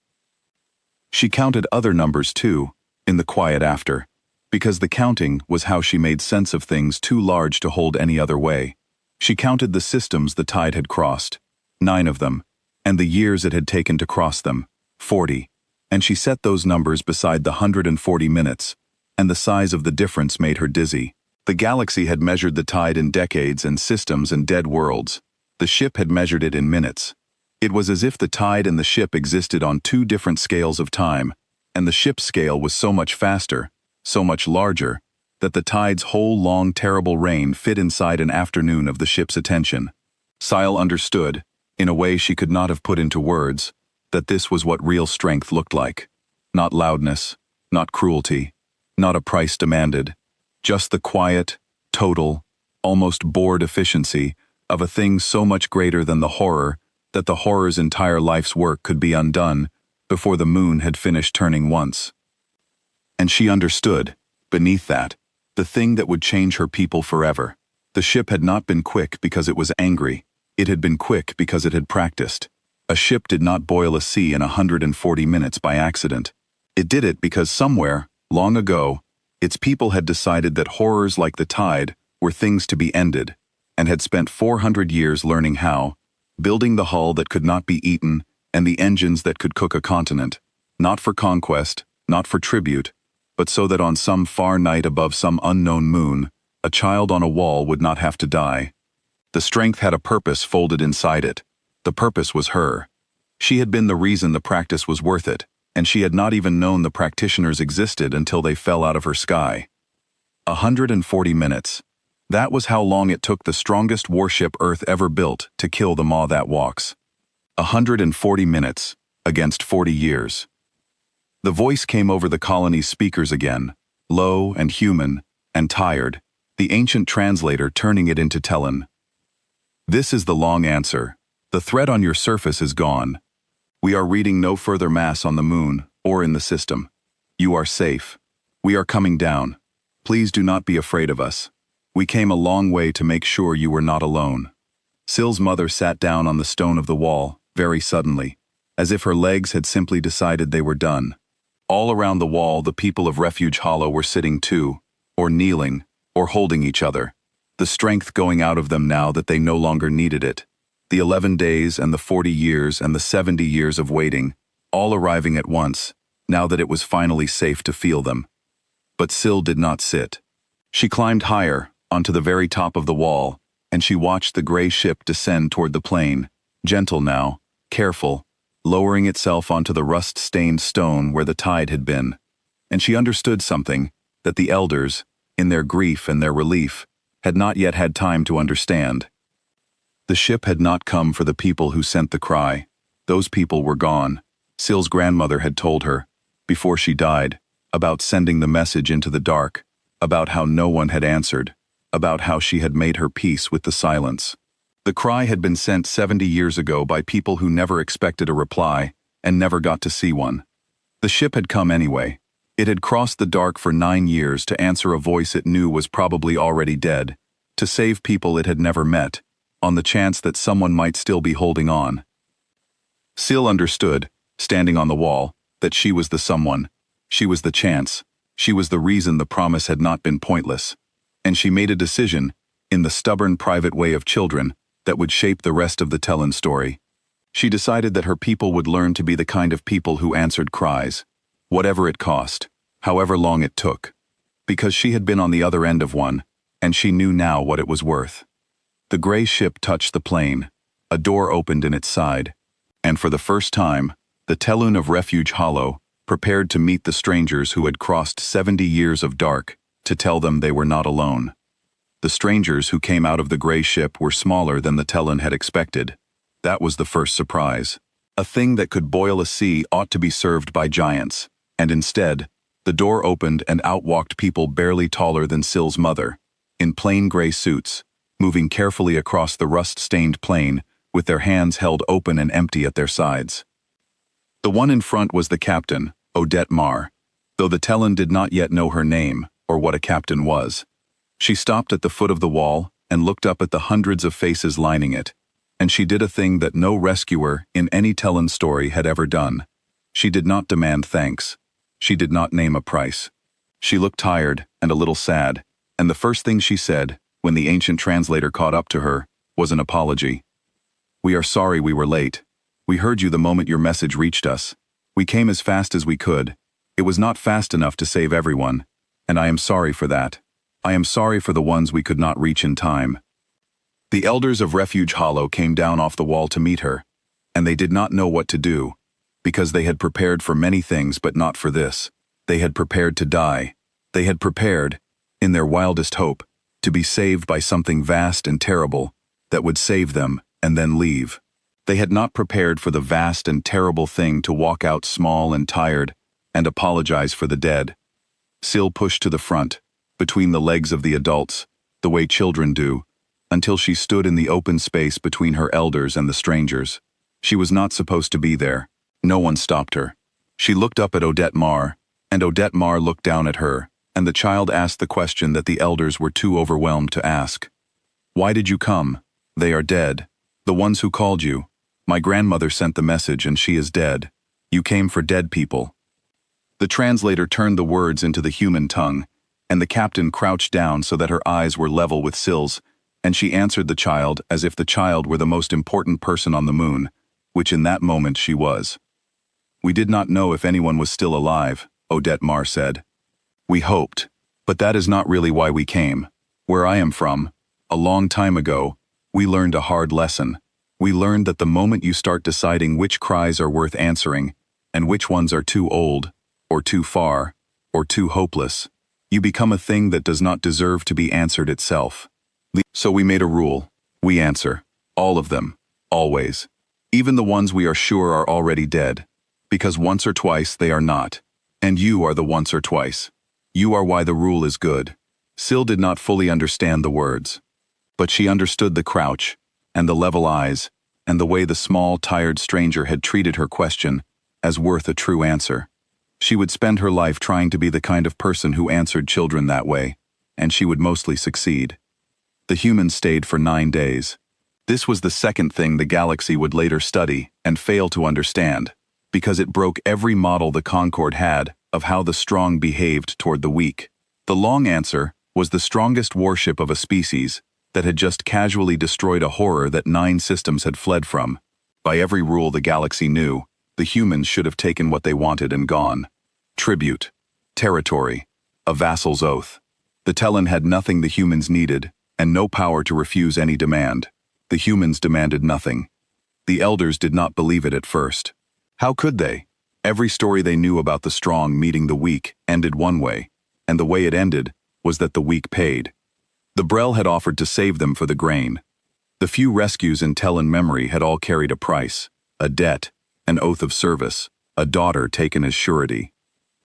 She counted other numbers too, in the quiet after, because the counting was how she made sense of things too large to hold any other way. She counted the systems the tide had crossed, 9 of them, and the years it had taken to cross them, 40, and she set those numbers beside the 140 minutes, and the size of the difference made her dizzy. The galaxy had measured the tide in decades and systems and dead worlds. The ship had measured it in minutes. It was as if the tide and the ship existed on 2 different scales of time, and the ship's scale was so much faster, so much larger, that the tide's whole long terrible reign fit inside an afternoon of the ship's attention. Syl understood, in a way she could not have put into words, that this was what real strength looked like. Not loudness, not cruelty, not a price demanded, just the quiet, total, almost bored efficiency of a thing so much greater than the horror that the horror's entire life's work could be undone before the moon had finished turning once. And she understood, beneath that, the thing that would change her people forever. The ship had not been quick because it was angry. It had been quick because it had practiced. A ship did not boil a sea in 140 minutes by accident. It did it because somewhere, long ago, its people had decided that horrors like the tide were things to be ended, and had spent 400 years learning how, building the hull that could not be eaten and the engines that could cook a continent, not for conquest, not for tribute, but so that on some far night above some unknown moon, a child on a wall would not have to die. The strength had a purpose folded inside it. The purpose was her. She had been the reason the practice was worth it, and she had not even known the practitioners existed until they fell out of her sky. 140 minutes. That was how long it took the strongest warship Earth ever built to kill the Maw that walks. 140 minutes, against 40 years. The voice came over the colony's speakers again, low and human, and tired, the ancient translator turning it into Tellan. This is the long answer. The threat on your surface is gone. We are reading no further mass on the moon, or in the system. You are safe. We are coming down. Please do not be afraid of us. We came a long way to make sure you were not alone. Syl's mother sat down on the stone of the wall, very suddenly, as if her legs had simply decided they were done. All around the wall the people of Refuge Hollow were sitting too, or kneeling, or holding each other, the strength going out of them now that they no longer needed it. The 11 days and the 40 years and the 70 years of waiting, all arriving at once, now that it was finally safe to feel them. But Syl did not sit. She climbed higher, onto the very top of the wall, and she watched the gray ship descend toward the plain, gentle now, careful, lowering itself onto the rust-stained stone where the tide had been. And she understood something that the elders, in their grief and their relief, had not yet had time to understand. The ship had not come for the people who sent the cry. Those people were gone. Syl's grandmother had told her, before she died, about sending the message into the dark, about how no one had answered, about how she had made her peace with the silence. The cry had been sent 70 years ago by people who never expected a reply and never got to see one. The ship had come anyway. It had crossed the dark for 9 years to answer a voice it knew was probably already dead, to save people it had never met, on the chance that someone might still be holding on. Syl understood, standing on the wall, that she was the someone. She was the chance. She was the reason the promise had not been pointless. And she made a decision, in the stubborn private way of children, that would shape the rest of the Talon story. She decided that her people would learn to be the kind of people who answered cries, whatever it cost, however long it took. Because she had been on the other end of one, and she knew now what it was worth. The gray ship touched the plane. A door opened in its side. And for the first time, the Telun of Refuge Hollow prepared to meet the strangers who had crossed 70 years of dark to tell them they were not alone. The strangers who came out of the gray ship were smaller than the Telun had expected. That was the first surprise. A thing that could boil a sea ought to be served by giants, and instead, the door opened and out walked people barely taller than Syl's mother, in plain gray suits, moving carefully across the rust-stained plain with their hands held open and empty at their sides. The one in front was the captain, Odette Marr, though the Telun did not yet know her name or what a captain was. She stopped at the foot of the wall and looked up at the hundreds of faces lining it, and she did a thing that no rescuer in any Telun story had ever done. She did not demand thanks. She did not name a price. She looked tired and a little sad, and the first thing she said, when the ancient translator caught up to her, was an apology. "We are sorry we were late. We heard you the moment your message reached us. We came as fast as we could. It was not fast enough to save everyone, and I am sorry for that. I am sorry for the ones we could not reach in time." The elders of Refuge Hollow came down off the wall to meet her, and they did not know what to do, because they had prepared for many things but not for this. They had prepared to die. They had prepared, in their wildest hope, to be saved by something vast and terrible that would save them and then leave. They had not prepared for the vast and terrible thing to walk out small and tired and apologize for the dead. Syl pushed to the front, between the legs of the adults, the way children do, until she stood in the open space between her elders and the strangers. She was not supposed to be there. No one stopped her. She looked up at Odette Marr, and Odette Marr looked down at her, and the child asked the question that the elders were too overwhelmed to ask. "Why did you come? They are dead. The ones who called you. My grandmother sent the message and she is dead. You came for dead people." The translator turned the words into the human tongue, and the captain crouched down so that her eyes were level with Syl's, and she answered the child as if the child were the most important person on the moon, which in that moment she was. "We did not know if anyone was still alive," Odette Marr said. "We hoped, but that is not really why we came. Where I am from, a long time ago, we learned a hard lesson. We learned that the moment you start deciding which cries are worth answering, and which ones are too old, or too far, or too hopeless, you become a thing that does not deserve to be answered itself. So we made a rule. We answer. All of them. Always. Even the ones we are sure are already dead. Because once or twice they are not. And you are the once or twice. You are why the rule is good." Syl did not fully understand the words, but she understood the crouch, and the level eyes, and the way the small, tired stranger had treated her question as worth a true answer. She would spend her life trying to be the kind of person who answered children that way, and she would mostly succeed. The humans stayed for 9 days. This was the second thing the galaxy would later study and fail to understand, because it broke every model the Concord had of how the strong behaved toward the weak. The long answer was the strongest warship of a species that had just casually destroyed a horror that 9 systems had fled from. By every rule the galaxy knew, the humans should have taken what they wanted and gone. Tribute. Territory. A vassal's oath. The Telun had nothing the humans needed, and no power to refuse any demand. The humans demanded nothing. The elders did not believe it at first. How could they? Every story they knew about the strong meeting the weak ended one way, and the way it ended was that the weak paid. The Brel had offered to save them for the grain. The few rescues in Telun memory had all carried a price, a debt, an oath of service, a daughter taken as surety.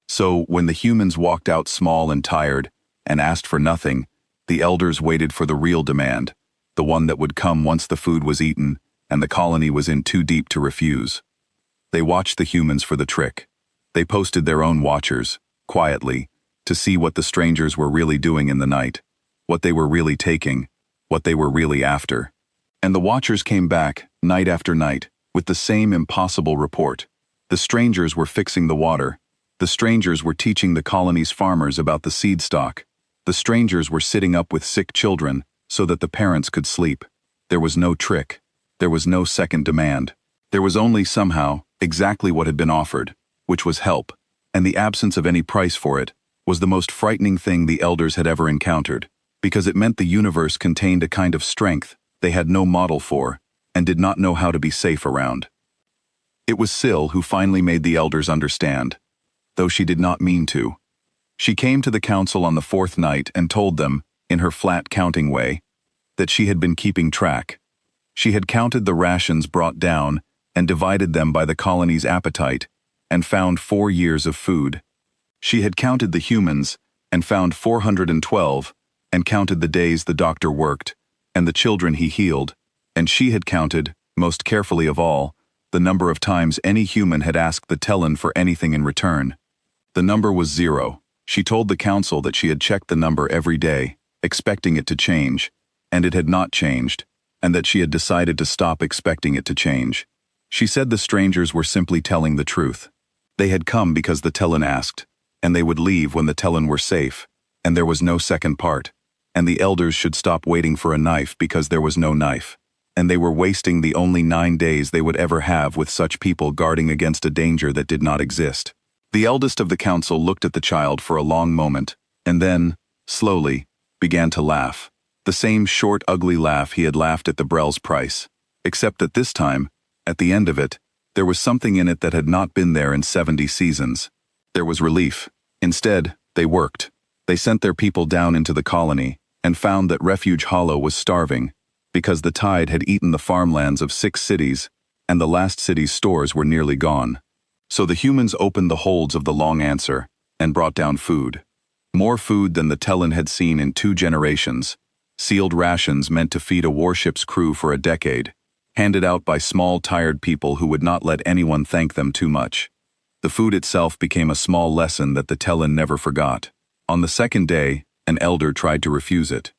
So, when the humans walked out small and tired, and asked for nothing, the elders waited for the real demand, the one that would come once the food was eaten, and the colony was in too deep to refuse. They watched the humans for the trick. They posted their own watchers, quietly, to see what the strangers were really doing in the night, what they were really taking, what they were really after. And the watchers came back, night after night, with the same impossible report. The strangers were fixing the water. The strangers were teaching the colony's farmers about the seed stock. The strangers were sitting up with sick children so that the parents could sleep. There was no trick. There was no second demand. There was only somehow exactly what had been offered, which was help, and the absence of any price for it was the most frightening thing the elders had ever encountered, because it meant the universe contained a kind of strength they had no model for and did not know how to be safe around. It was Syl who finally made the elders understand, though she did not mean to. She came to the council on the fourth night and told them, in her flat counting way, that she had been keeping track. She had counted the rations brought down and divided them by the colony's appetite and found 4 years of food. She had counted the humans and found 412 and counted the days the doctor worked and the children he healed, and she had counted, most carefully of all, the number of times any human had asked the Tellan for anything in return. The number was 0. She told the council that she had checked the number every day, expecting it to change, and it had not changed, and that she had decided to stop expecting it to change. She said the strangers were simply telling the truth. They had come because the Tellan asked, and they would leave when the Tellan were safe, and there was no second part, and the elders should stop waiting for a knife because there was no knife, and they were wasting the only 9 days they would ever have with such people guarding against a danger that did not exist. The eldest of the council looked at the child for a long moment, and then, slowly, began to laugh. The same short, ugly laugh he had laughed at the Brell's price, except that this time, at the end of it, there was something in it that had not been there in 70 seasons. There was relief. Instead, they worked. They sent their people down into the colony and found that Refuge Hollow was starving because the tide had eaten the farmlands of 6 cities, and the last city's stores were nearly gone. So the humans opened the holds of the Long Answer and brought down food. More food than the Tellan had seen in 2 generations. Sealed rations meant to feed a warship's crew for a decade, handed out by small, tired people who would not let anyone thank them too much. The food itself became a small lesson that the Tellan never forgot. On the second day, an elder tried to refuse it.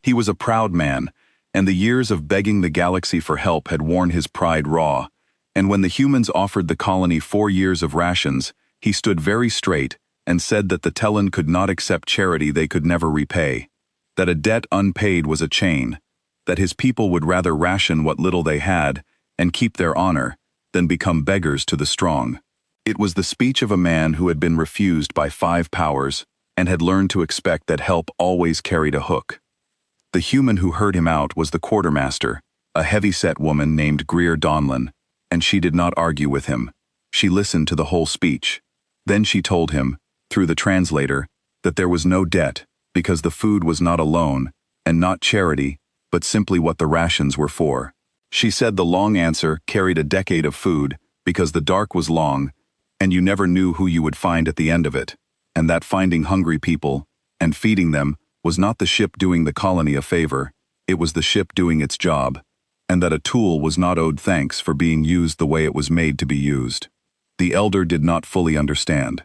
He was a proud man, and the years of begging the galaxy for help had worn his pride raw. And when the humans offered the colony 4 years of rations, he stood very straight and said that the Tellan could not accept charity they could never repay, that a debt unpaid was a chain, that his people would rather ration what little they had and keep their honor than become beggars to the strong. It was the speech of a man who had been refused by 5 powers and had learned to expect that help always carried a hook. The human who heard him out was the quartermaster, a heavy-set woman named Greer Donlin, and she did not argue with him. She listened to the whole speech. Then she told him, through the translator, that there was no debt because the food was not a loan and not charity, but simply what the rations were for. She said the Long Answer carried a decade of food because the dark was long and you never knew who you would find at the end of it, and that finding hungry people and feeding them was not the ship doing the colony a favor, it was the ship doing its job, and that a tool was not owed thanks for being used the way it was made to be used. The elder did not fully understand.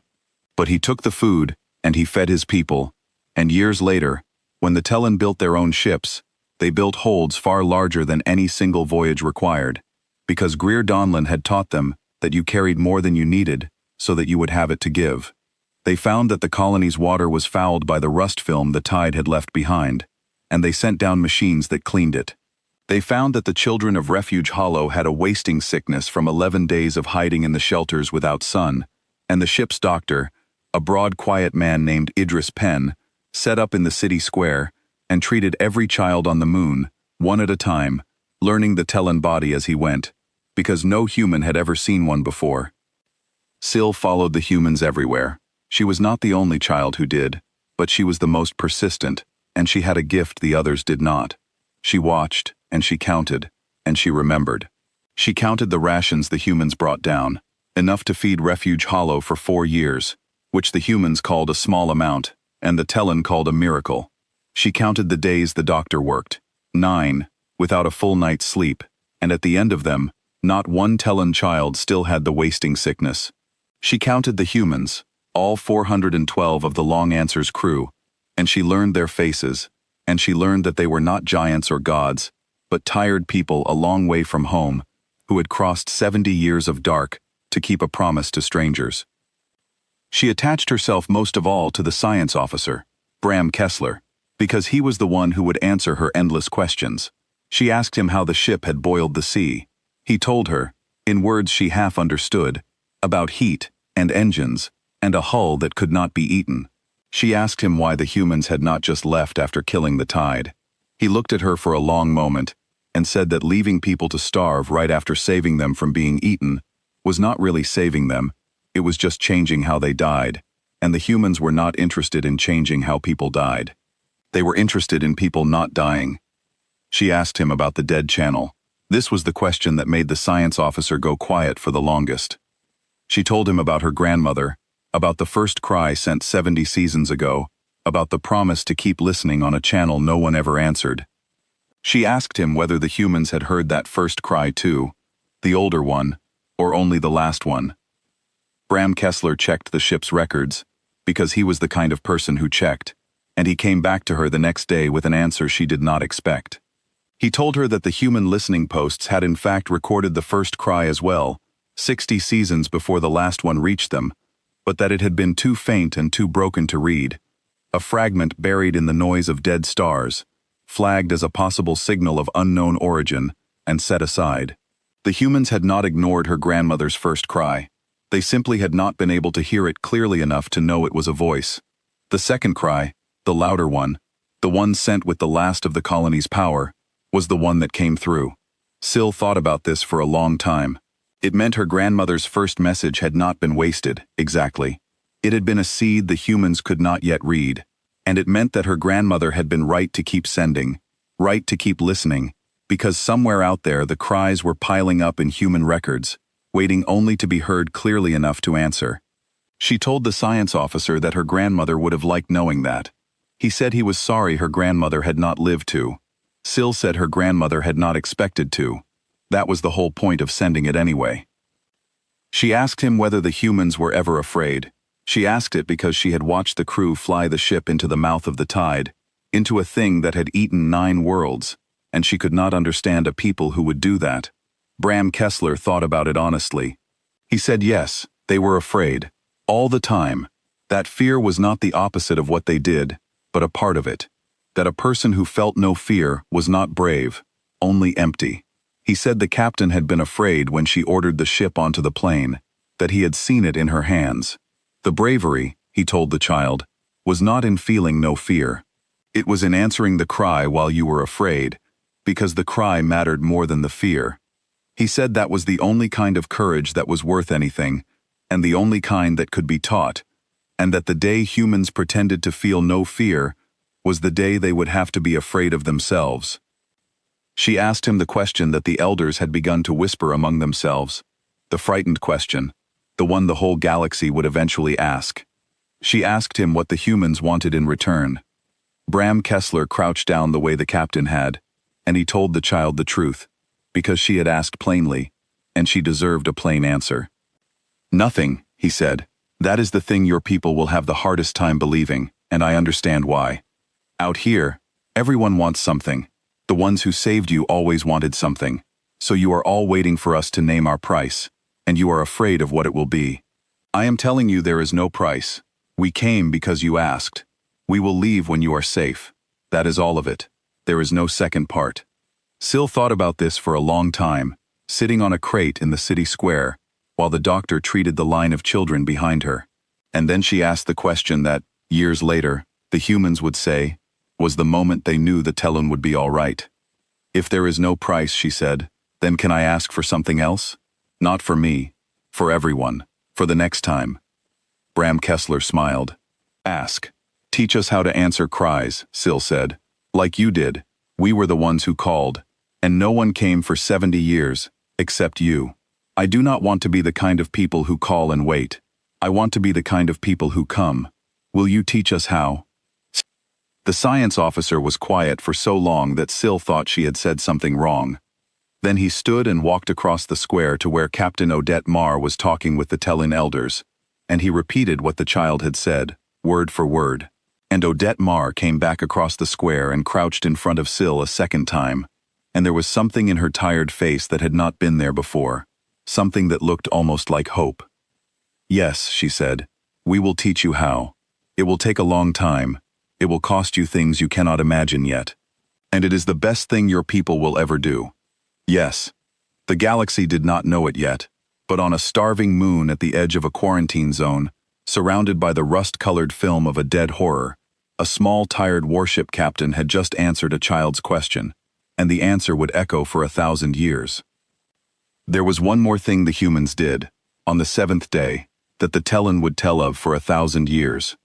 But he took the food, and he fed his people, and years later, when the Tellan built their own ships, they built holds far larger than any single voyage required, because Greer Donlin had taught them that you carried more than you needed so that you would have it to give. They found that the colony's water was fouled by the rust film the tide had left behind, and they sent down machines that cleaned it. They found that the children of Refuge Hollow had a wasting sickness from 11 days of hiding in the shelters without sun, and the ship's doctor, a broad, quiet man named Idris Penn, set up in the city square and treated every child on the moon, one at a time, learning the Tellan body as he went, because no human had ever seen one before. Syl followed the humans everywhere. She was not the only child who did, but she was the most persistent, and she had a gift the others did not. She watched, and she counted, and she remembered. She counted the rations the humans brought down, enough to feed Refuge Hollow for 4 years, which the humans called a small amount, and the Tellan called a miracle. She counted the days the doctor worked, 9, without a full night's sleep, and at the end of them, not one Tellan child still had the wasting sickness. She counted the humans, all 412 of the Long Answer's crew, and she learned their faces, and she learned that they were not giants or gods, but tired people a long way from home, who had crossed 70 years of dark to to keep a promise to strangers. She attached herself most of all to the science officer, Bram Kessler, because he was the one who would answer her endless questions. She asked him how the ship had boiled the sea. He told her, in words she half understood, about heat and engines and a hull that could not be eaten. She asked him why the humans had not just left after killing the tide. He looked at her for a long moment and said that leaving people to starve right after saving them from being eaten was not really saving them, it was just changing how they died, and the humans were not interested in changing how people died. They were interested in people not dying. She asked him about the dead channel. This was the question that made the science officer go quiet for the longest. She told him about her grandmother, about the first cry sent 70 seasons ago, about the promise to keep listening on a channel no one ever answered. She asked him whether the humans had heard that first cry too, the older one, or only the last one. Bram Kessler checked the ship's records, because he was the kind of person who checked, and he came back to her the next day with an answer she did not expect. He told her that the human listening posts had in fact recorded the first cry as well, 60 seasons before the last one reached them, but that it had been too faint and too broken to read, a fragment buried in the noise of dead stars, flagged as a possible signal of unknown origin, and set aside. The humans had not ignored her grandmother's first cry. They simply had not been able to hear it clearly enough to know it was a voice. The second cry, the louder one, the one sent with the last of the colony's power, was the one that came through. Syl thought about this for a long time. It meant her grandmother's first message had not been wasted, exactly. It had been a seed the humans could not yet read, and it meant that her grandmother had been right to keep sending, right to keep listening, because somewhere out there the cries were piling up in human records, waiting only to be heard clearly enough to answer. She told the science officer that her grandmother would have liked knowing that. He said he was sorry her grandmother had not lived to. Syl said her grandmother had not expected to. That was the whole point of sending it anyway. She asked him whether the humans were ever afraid. She asked it because she had watched the crew fly the ship into the mouth of the tide, into a thing that had eaten 9 worlds, and she could not understand a people who would do that. Bram Kessler thought about it honestly. He said yes, they were afraid. All the time. That fear was not the opposite of what they did, but a part of it. That a person who felt no fear was not brave, only empty. He said the captain had been afraid when she ordered the ship onto the plane, that he had seen it in her hands. The bravery, he told the child, was not in feeling no fear. It was in answering the cry while you were afraid, because the cry mattered more than the fear. He said that was the only kind of courage that was worth anything, and the only kind that could be taught, and that the day humans pretended to feel no fear was the day they would have to be afraid of themselves. She asked him the question that the elders had begun to whisper among themselves, the frightened question, the one the whole galaxy would eventually ask. She asked him what the humans wanted in return. Bram Kessler crouched down the way the captain had, and he told the child the truth, because she had asked plainly, and she deserved a plain answer. Nothing, he said. That is the thing your people will have the hardest time believing, and I understand why. Out here, everyone wants something. The ones who saved you always wanted something. So you are all waiting for us to name our price, and you are afraid of what it will be. I am telling you there is no price. We came because you asked. We will leave when you are safe. That is all of it. There is no second part. Syl thought about this for a long time, sitting on a crate in the city square, while the doctor treated the line of children behind her. And then she asked the question that, years later, the humans would say, was the moment they knew the Telun would be all right. If there is no price, she said, then can I ask for something else? Not for me. For everyone. For the next time. Bram Kessler smiled. Ask. Teach us how to answer cries, Syl said. Like you did. We were the ones who called. And no one came for 70 years, except you. I do not want to be the kind of people who call and wait. I want to be the kind of people who come. Will you teach us how? The science officer was quiet for so long that Syl thought she had said something wrong. Then he stood and walked across the square to where Captain Odette Marr was talking with the Telun elders, and he repeated what the child had said, word for word. And Odette Marr came back across the square and crouched in front of Syl a second time, and there was something in her tired face that had not been there before. something that looked almost like hope. "Yes," she said, "we will teach you how. It will take a long time. It will cost you things you cannot imagine yet. And it is the best thing your people will ever do." Yes, the galaxy did not know it yet, but on a starving moon at the edge of a quarantine zone, surrounded by the rust-colored film of a dead horror, a small, tired warship captain had just answered a child's question, and the answer would echo for 1,000 years. There was one more thing the humans did, on the 7th day, that the Tellan would tell of for 1,000 years.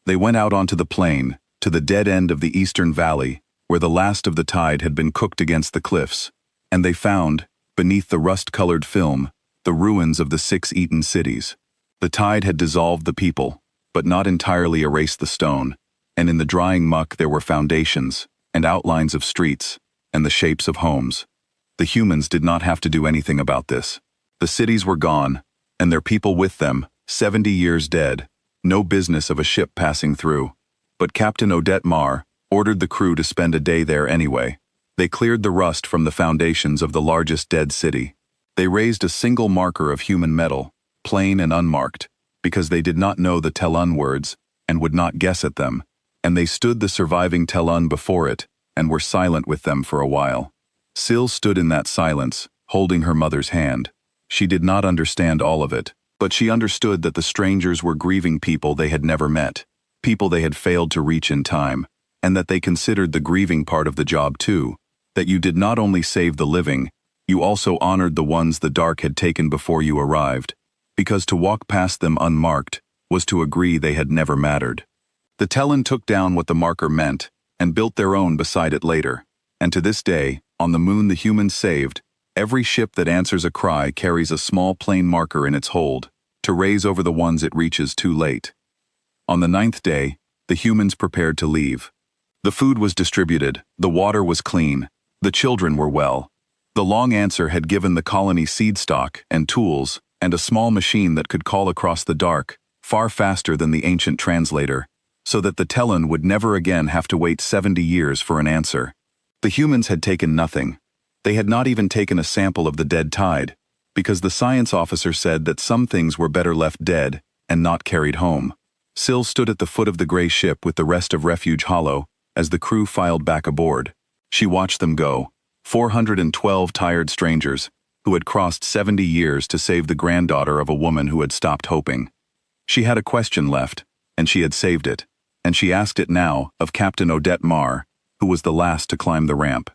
They went out onto the plain, to the dead end of the eastern valley, where the last of the tide had been cooked against the cliffs, and they found, beneath the rust-colored film, the ruins of the 6 eaten cities. The tide had dissolved the people, but not entirely erased the stone, and in the drying muck there were foundations, and outlines of streets, and the shapes of homes. The humans did not have to do anything about this. The cities were gone, and their people with them, 70 years dead, no business of a ship passing through. But Captain Odette Marr ordered the crew to spend a day there anyway. They cleared the rust from the foundations of the largest dead city. They raised a single marker of human metal, plain and unmarked, because they did not know the Tellan words and would not guess at them, and they stood the surviving Tellan before it and were silent with them for a while. Syl stood in that silence, holding her mother's hand. She did not understand all of it, but she understood that the strangers were grieving people they had never met, people they had failed to reach in time, and that they considered the grieving part of the job too, that you did not only save the living, you also honored the ones the dark had taken before you arrived, because to walk past them unmarked was to agree they had never mattered. The Tellan took down what the marker meant and built their own beside it later, and to this day, on the moon the humans saved, every ship that answers a cry carries a small plain marker in its hold, to raise over the ones it reaches too late. On the 9th day, the humans prepared to leave. The food was distributed, the water was clean, the children were well. The long answer had given the colony seed stock and tools and a small machine that could call across the dark, far faster than the ancient translator, so that the Tellan would never again have to wait 70 years for an answer. The humans had taken nothing. They had not even taken a sample of the dead tide, because the science officer said that some things were better left dead and not carried home. Syl stood at the foot of the gray ship with the rest of Refuge Hollow as the crew filed back aboard. She watched them go, 412 tired strangers who had crossed 70 years to save the granddaughter of a woman who had stopped hoping. She had a question left, and she had saved it, and she asked it now of Captain Odette Marr, who was the last to climb the ramp.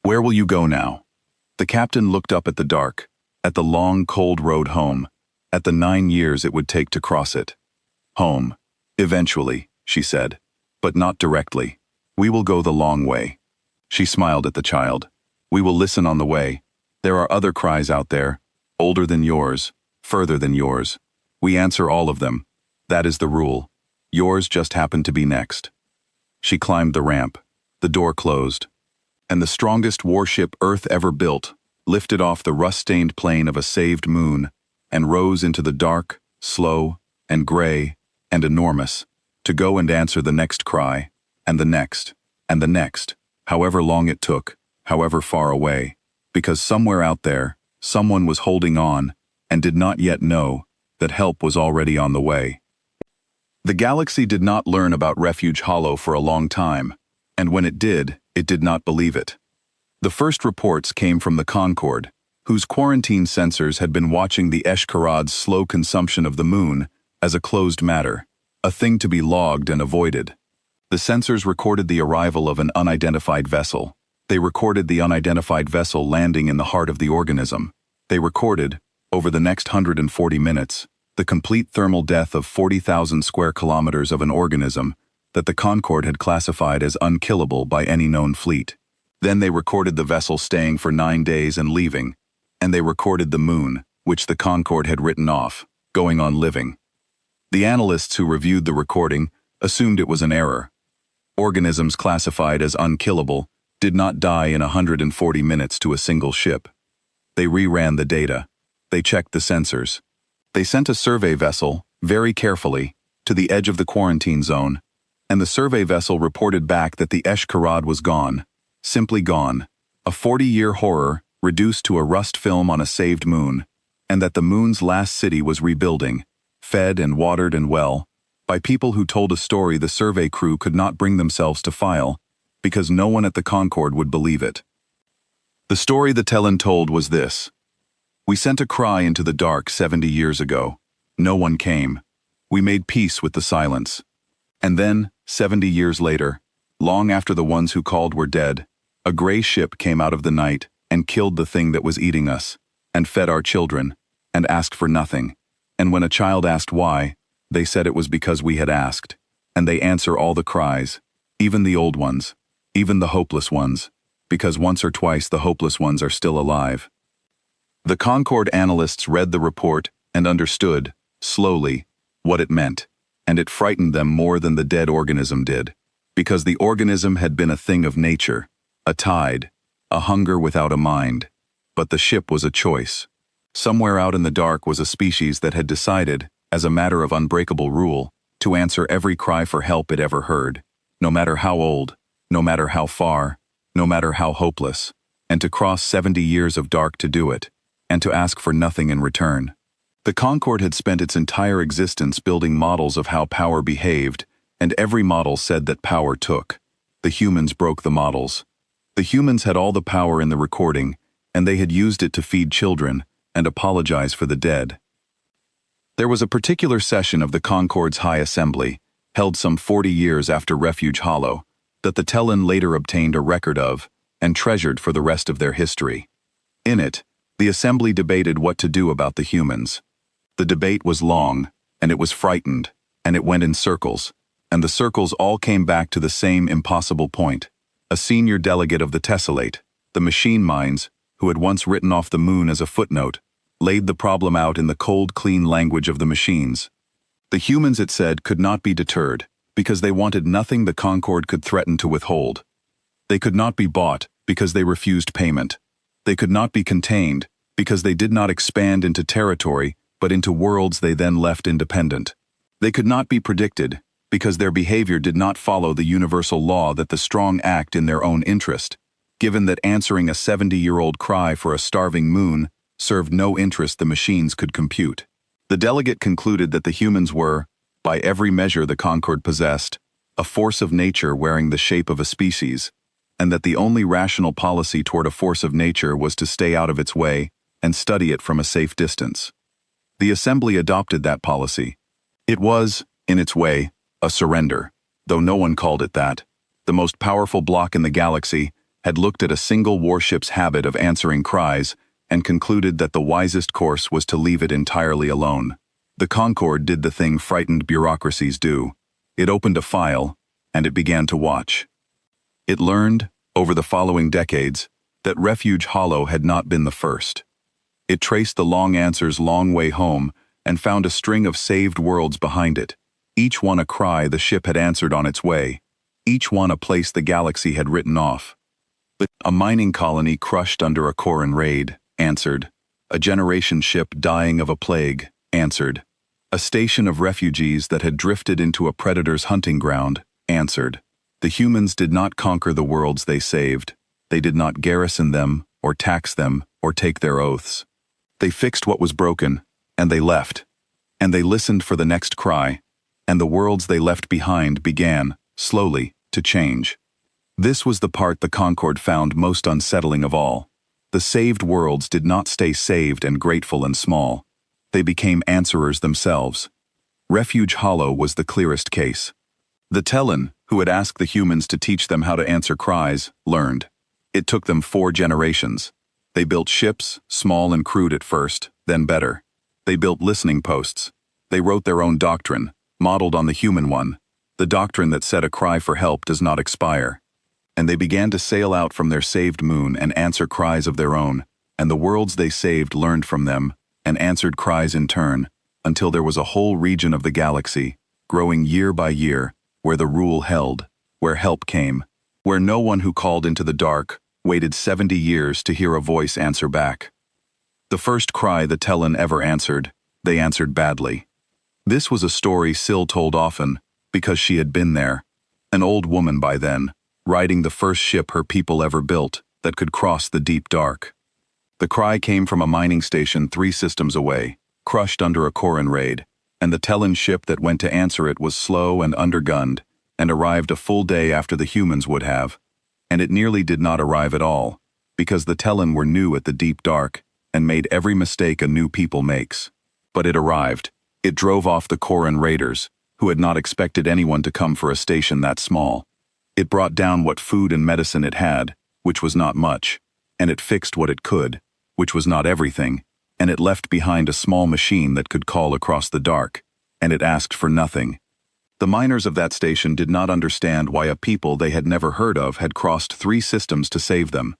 "Where will you go now?" The captain looked up at the dark, at the long, cold road home, at the 9 years it would take to cross it. "Home. Eventually," she said, "but not directly. We will go the long way." She smiled at the child. "We will listen on the way. There are other cries out there, older than yours, further than yours. We answer all of them. That is the rule. Yours just happened to be next." She climbed the ramp. The door closed, and the strongest warship Earth ever built lifted off the rust-stained plain of a saved moon and rose into the dark, slow, and gray, and enormous, to go and answer the next cry, and the next, and the next, however long it took, however far away, because somewhere out there, someone was holding on and did not yet know that help was already on the way. The galaxy did not learn about Refuge Hollow for a long time, and when it did not believe it. The first reports came from the Concord, whose quarantine sensors had been watching the Eshkarad's slow consumption of the moon as a closed matter, a thing to be logged and avoided. The sensors recorded the arrival of an unidentified vessel. They recorded the unidentified vessel landing in the heart of the organism. They recorded, over the next 140 minutes, the complete thermal death of 40,000 square kilometers of an organism that the Concord had classified as unkillable by any known fleet. Then they recorded the vessel staying for 9 days and leaving, and they recorded the moon, which the Concord had written off, going on living. The analysts who reviewed the recording assumed it was an error. Organisms classified as unkillable did not die in 140 minutes to a single ship. They reran the data. They checked the sensors. They sent a survey vessel, very carefully, to the edge of the quarantine zone, and the survey vessel reported back that the Eshkarad was gone, simply gone, a 40-year horror reduced to a rust film on a saved moon, and that the moon's last city was rebuilding, fed and watered and well, by people who told a story the survey crew could not bring themselves to file, because no one at the Concorde would believe it. The story the Talon told was this. We sent a cry into the dark 70 years ago. No one came. We made peace with the silence. And then, 70 years later, long after the ones who called were dead, a gray ship came out of the night and killed the thing that was eating us, and fed our children, and asked for nothing. And when a child asked why, they said it was because we had asked. And they answer all the cries, even the old ones, even the hopeless ones, because once or twice the hopeless ones are still alive. The Concorde analysts read the report and understood, slowly, what it meant, and it frightened them more than the dead organism did, because the organism had been a thing of nature, a tide, a hunger without a mind. But the ship was a choice. Somewhere out in the dark was a species that had decided, as a matter of unbreakable rule, to answer every cry for help it ever heard, no matter how old, no matter how far, no matter how hopeless, and to cross 70 years of dark to do it, and to ask for nothing in return. The Concorde had spent its entire existence building models of how power behaved, and every model said that power took. The humans broke the models. The humans had all the power in the recording, and they had used it to feed children and apologize for the dead. There was a particular session of the Concorde's High Assembly, held some 40 years after Refuge Hollow, that the Talon later obtained a record of and treasured for the rest of their history. In it, the assembly debated what to do about the humans. The debate was long, and it was frightened, and it went in circles, and the circles all came back to the same impossible point. A senior delegate of the Tessellate, the machine minds, who had once written off the moon as a footnote, laid the problem out in the cold, clean language of the machines. The humans, it said, could not be deterred, because they wanted nothing the Concorde could threaten to withhold. They could not be bought, because they refused payment. They could not be contained, because they did not expand into territory, but into worlds they then left independent. They could not be predicted, because their behavior did not follow the universal law that the strong act in their own interest, given that answering a 70-year-old cry for a starving moon served no interest the machines could compute. The delegate concluded that the humans were, by every measure the Concorde possessed, a force of nature wearing the shape of a species, and that the only rational policy toward a force of nature was to stay out of its way and study it from a safe distance. The assembly adopted that policy. It was, in its way, a surrender, though no one called it that. The most powerful bloc in the galaxy had looked at a single warship's habit of answering cries and concluded that the wisest course was to leave it entirely alone. The Concorde did the thing frightened bureaucracies do. It opened a file, and it began to watch. It learned, over the following decades, that Refuge Hollow had not been the first. It traced the long answer's long way home and found a string of saved worlds behind it, each one a cry the ship had answered on its way, each one a place the galaxy had written off. But a mining colony crushed under a Coran raid answered. A generation ship dying of a plague answered. A station of refugees that had drifted into a predator's hunting ground answered. The humans did not conquer the worlds they saved. They did not garrison them, or tax them, or take their oaths. They fixed what was broken, and they left. And they listened for the next cry, and the worlds they left behind began, slowly, to change. This was the part the Concorde found most unsettling of all. The saved worlds did not stay saved and grateful and small. They became answerers themselves. Refuge Hollow was the clearest case. The Talon, who had asked the humans to teach them how to answer cries, learned. It took them 4 generations. They built ships, small and crude at first, then better. They built listening posts. They wrote their own doctrine, modeled on the human one, the doctrine that said a cry for help does not expire. And they began to sail out from their saved moon and answer cries of their own, and the worlds they saved learned from them and answered cries in turn, until there was a whole region of the galaxy, growing year by year, where the rule held, where help came, where no one who called into the dark waited 70 years to hear a voice answer back. The first cry the Talon ever answered, they answered badly. This was a story Syl told often, because she had been there, an old woman by then, riding the first ship her people ever built that could cross the deep dark. The cry came from a mining station 3 systems away, crushed under a Corin raid, and the Tellan ship that went to answer it was slow and undergunned, and arrived a full day after the humans would have. And it nearly did not arrive at all, because the Tellan were new at the deep dark, and made every mistake a new people makes. But it arrived. It drove off the Corin raiders, who had not expected anyone to come for a station that small. It brought down what food and medicine it had, which was not much, and it fixed what it could, which was not everything, and it left behind a small machine that could call across the dark, and it asked for nothing. The miners of that station did not understand why a people they had never heard of had crossed 3 systems to save them.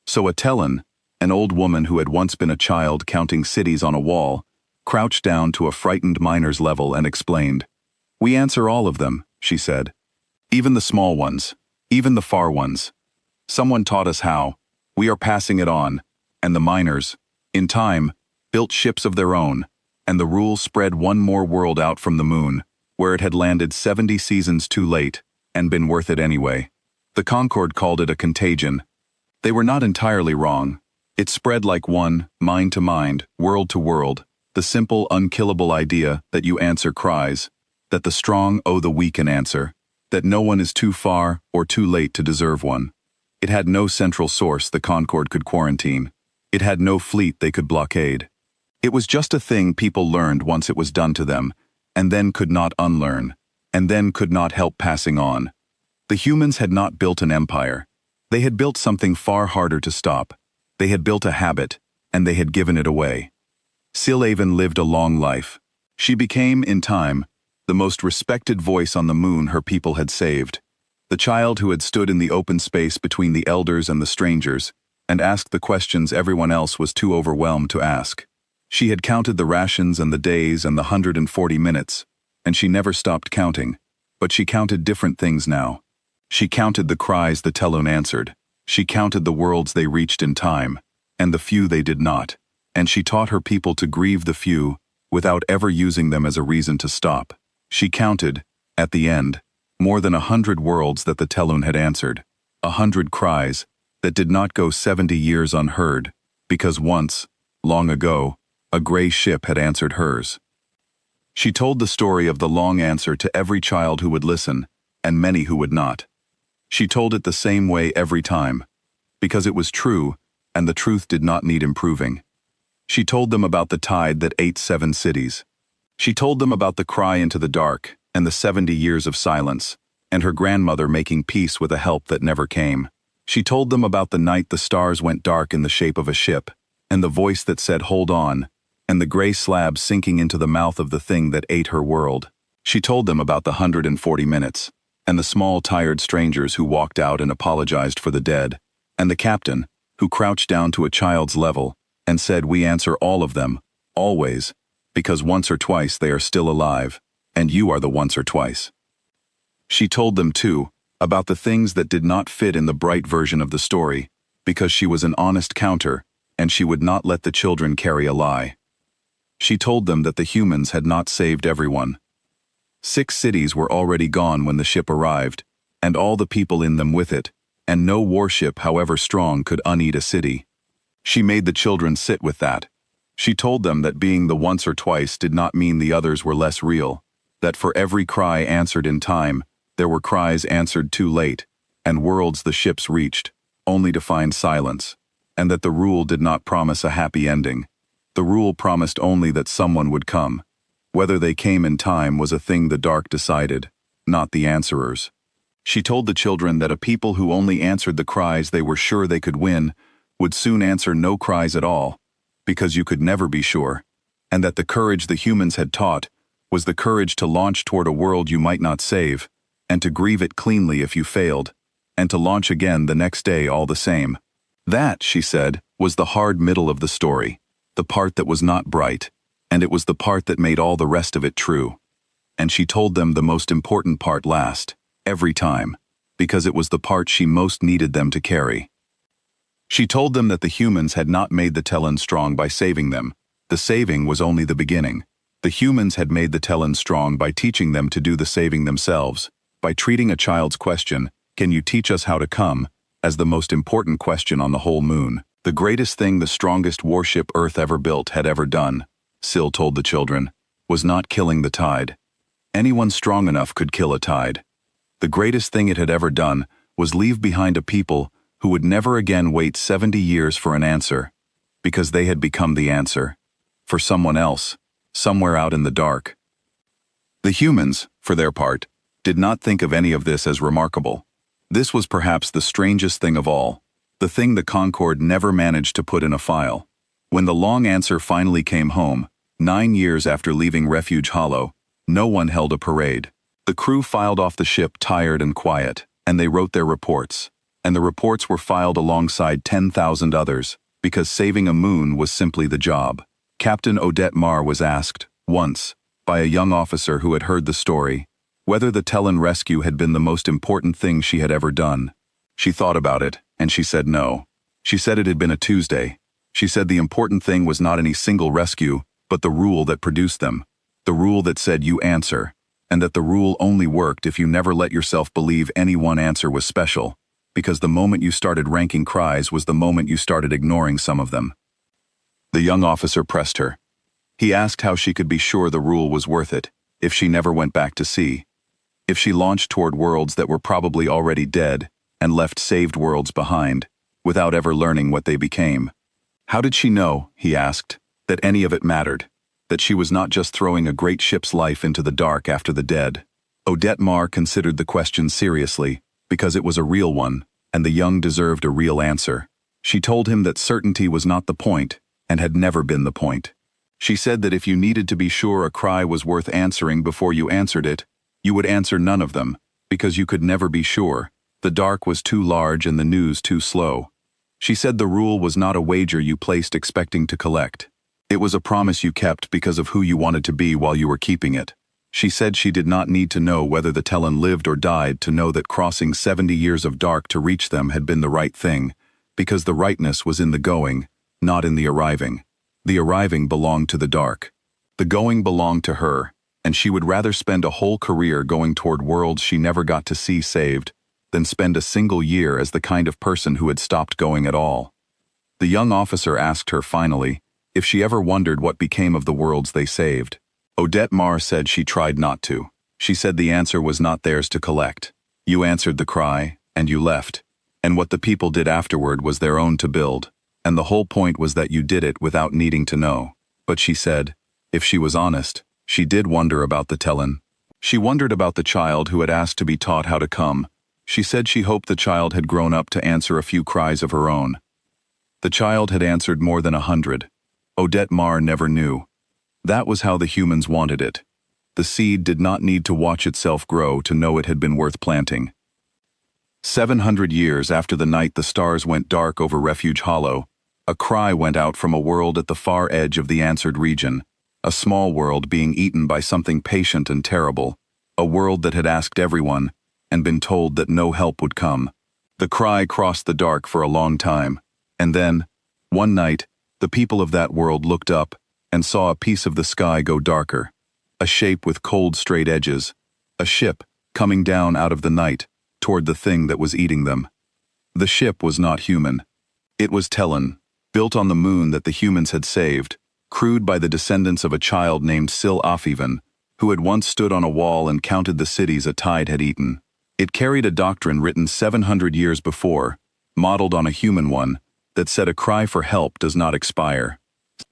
So a Tellan, an old woman who had once been a child counting cities on a wall, crouched down to a frightened miner's level and explained. "We answer all of them," she said. "Even the small ones, even the far ones. Someone taught us how. We are passing it on." And the miners, in time, built ships of their own, and the rule spread one more world out from the moon, where it had landed 70 seasons too late, and been worth it anyway. The Concord called it a contagion. They were not entirely wrong. It spread like one, mind to mind, world to world, the simple, unkillable idea that you answer cries, that the strong owe the weak an answer, that no one is too far or too late to deserve one. It had no central source the Concord could quarantine. It had no fleet they could blockade. It was just a thing people learned once it was done to them, and then could not unlearn, and then could not help passing on. The humans had not built an empire. They had built something far harder to stop. They had built a habit, and they had given it away. Sylvain lived a long life. She became, in time, the most respected voice on the moon her people had saved. The child who had stood in the open space between the elders and the strangers, and asked the questions everyone else was too overwhelmed to ask. She had counted the rations and the days and the 140 minutes, and she never stopped counting, but she counted different things now. She counted the cries the Telun answered. She counted the worlds they reached in time, and the few they did not, and she taught her people to grieve the few without ever using them as a reason to stop. She counted, at the end, more than 100 worlds that the Telun had answered, 100 cries that did not go 70 years unheard, because once, long ago, a gray ship had answered hers. She told the story of the long answer to every child who would listen, and many who would not. She told it the same way every time, because it was true, and the truth did not need improving. She told them about the tide that ate 7 cities. She told them about the cry into the dark, and the 70 years of silence, and her grandmother making peace with a help that never came. She told them about the night the stars went dark in the shape of a ship, and the voice that said, "Hold on," and the gray slab sinking into the mouth of the thing that ate her world. She told them about the 140 minutes, and the small tired strangers who walked out and apologized for the dead, and the captain, who crouched down to a child's level, and said, "We answer all of them, always, because once or twice they are still alive, and you are the once or twice." She told them, too, about the things that did not fit in the bright version of the story, because she was an honest counter, and she would not let the children carry a lie. She told them that the humans had not saved everyone. 6 cities were already gone when the ship arrived, and all the people in them with it, and no warship, however strong, could uneat a city. She made the children sit with that. She told them that being the once or twice did not mean the others were less real, that for every cry answered in time, there were cries answered too late, and worlds the ships reached, only to find silence, and that the rule did not promise a happy ending. The rule promised only that someone would come. Whether they came in time was a thing the dark decided, not the answerers. She told the children that a people who only answered the cries they were sure they could win would soon answer no cries at all, because you could never be sure, and that the courage the humans had taught was the courage to launch toward a world you might not save, and to grieve it cleanly if you failed, and to launch again the next day all the same. That, she said, was the hard middle of the story, the part that was not bright, and it was the part that made all the rest of it true. And she told them the most important part last, every time, because it was the part she most needed them to carry. She told them that the humans had not made the Tellan strong by saving them. The saving was only the beginning. The humans had made the Tellan strong by teaching them to do the saving themselves, by treating a child's question, "Can you teach us how to come?" as the most important question on the whole moon. The greatest thing the strongest warship Earth ever built had ever done, Syl told the children, was not killing the tide. Anyone strong enough could kill a tide. The greatest thing it had ever done was leave behind a people who would never again wait 70 years for an answer, because they had become the answer. For someone else, somewhere out in the dark. The humans, for their part, did not think of any of this as remarkable. This was perhaps the strangest thing of all, the thing the Concorde never managed to put in a file. When the long answer finally came home, 9 years after leaving Refuge Hollow, no one held a parade. The crew filed off the ship tired and quiet, and they wrote their reports. And the reports were filed alongside 10,000 others, because saving a moon was simply the job. Captain Odette Marr was asked, once, by a young officer who had heard the story, whether the Tellan rescue had been the most important thing she had ever done. She thought about it, and she said no. She said it had been a Tuesday. She said the important thing was not any single rescue, but the rule that produced them. The rule that said you answer, and that the rule only worked if you never let yourself believe any one answer was special, because the moment you started ranking cries was the moment you started ignoring some of them. The young officer pressed her. He asked how she could be sure the rule was worth it, if she never went back to sea. If she launched toward worlds that were probably already dead, and left saved worlds behind, without ever learning what they became. How did she know, he asked, that any of it mattered? That she was not just throwing a great ship's life into the dark after the dead? Odette Marr considered the question seriously, because it was a real one, and the young deserved a real answer. She told him that certainty was not the point, and had never been the point. She said that if you needed to be sure a cry was worth answering before you answered it, you would answer none of them, because you could never be sure. The dark was too large and the news too slow. She said the rule was not a wager you placed expecting to collect. It was a promise you kept because of who you wanted to be while you were keeping it. She said she did not need to know whether the Tellan lived or died to know that crossing 70 years of dark to reach them had been the right thing, because the rightness was in the going, not in the arriving. The arriving belonged to the dark. The going belonged to her, and she would rather spend a whole career going toward worlds she never got to see saved, than spend a single year as the kind of person who had stopped going at all. The young officer asked her finally if she ever wondered what became of the worlds they saved. Odette Marr said she tried not to. She said the answer was not theirs to collect. You answered the cry, and you left. And what the people did afterward was their own to build, and the whole point was that you did it without needing to know. But she said, if she was honest, she did wonder about the Tellan. She wondered about the child who had asked to be taught how to come. She said she hoped the child had grown up to answer a few cries of her own. The child had answered more than 100. Odette Marr never knew. That was how the humans wanted it. The seed did not need to watch itself grow to know it had been worth planting. 700 years after the night the stars went dark over Refuge Hollow, a cry went out from a world at the far edge of the answered region, a small world being eaten by something patient and terrible, a world that had asked everyone, and been told that no help would come. The cry crossed the dark for a long time, and then, one night, the people of that world looked up and saw a piece of the sky go darker, a shape with cold straight edges, a ship coming down out of the night toward the thing that was eating them. The ship was not human. It was Tellan, built on the moon that the humans had saved, crewed by the descendants of a child named Syl Afivan, who had once stood on a wall and counted the cities a tide had eaten. It carried a doctrine written 700 years before, modeled on a human one, that said a cry for help does not expire.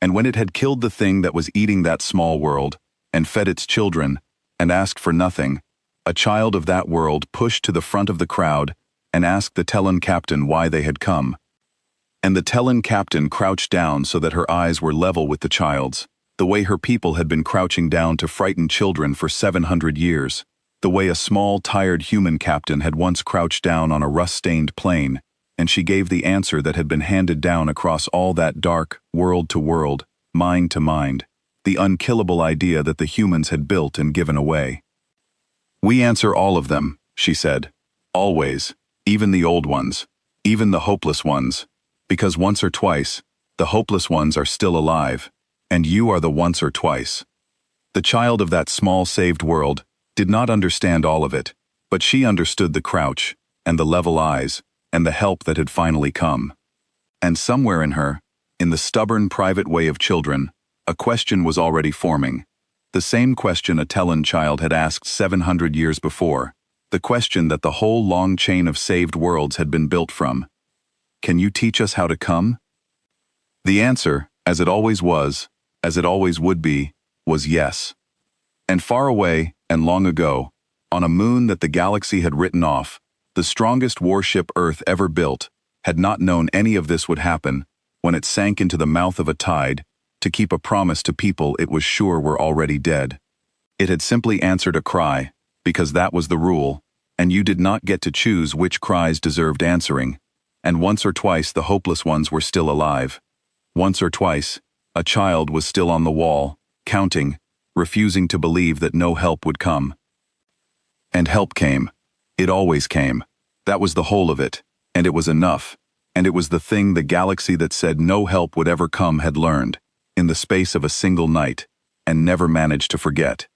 And when it had killed the thing that was eating that small world, and fed its children, and asked for nothing, a child of that world pushed to the front of the crowd and asked the Tellan captain why they had come. And the Tellan captain crouched down so that her eyes were level with the child's, the way her people had been crouching down to frighten children for 700 years. The way a small, tired human captain had once crouched down on a rust-stained plane, and she gave the answer that had been handed down across all that dark, world to world, mind to mind, the unkillable idea that the humans had built and given away. We answer all of them, she said. Always, even the old ones, even the hopeless ones, because once or twice, the hopeless ones are still alive, and you are the once or twice. The child of that small saved world did not understand all of it, but she understood the crouch, and the level eyes, and the help that had finally come. And somewhere in her, in the stubborn private way of children, a question was already forming. The same question a Tellan child had asked 700 years before, the question that the whole long chain of saved worlds had been built from. Can you teach us how to come? The answer, as it always was, as it always would be, was yes. And far away, and long ago, on a moon that the galaxy had written off, the strongest warship Earth ever built had not known any of this would happen when it sank into the mouth of a tide to keep a promise to people it was sure were already dead. It had simply answered a cry, because that was the rule, and you did not get to choose which cries deserved answering, and once or twice the hopeless ones were still alive. Once or twice, a child was still on the wall, counting, refusing to believe that no help would come. And help came. It always came. That was the whole of it, and it was enough, and it was the thing the galaxy that said no help would ever come had learned, in the space of a single night, and never managed to forget.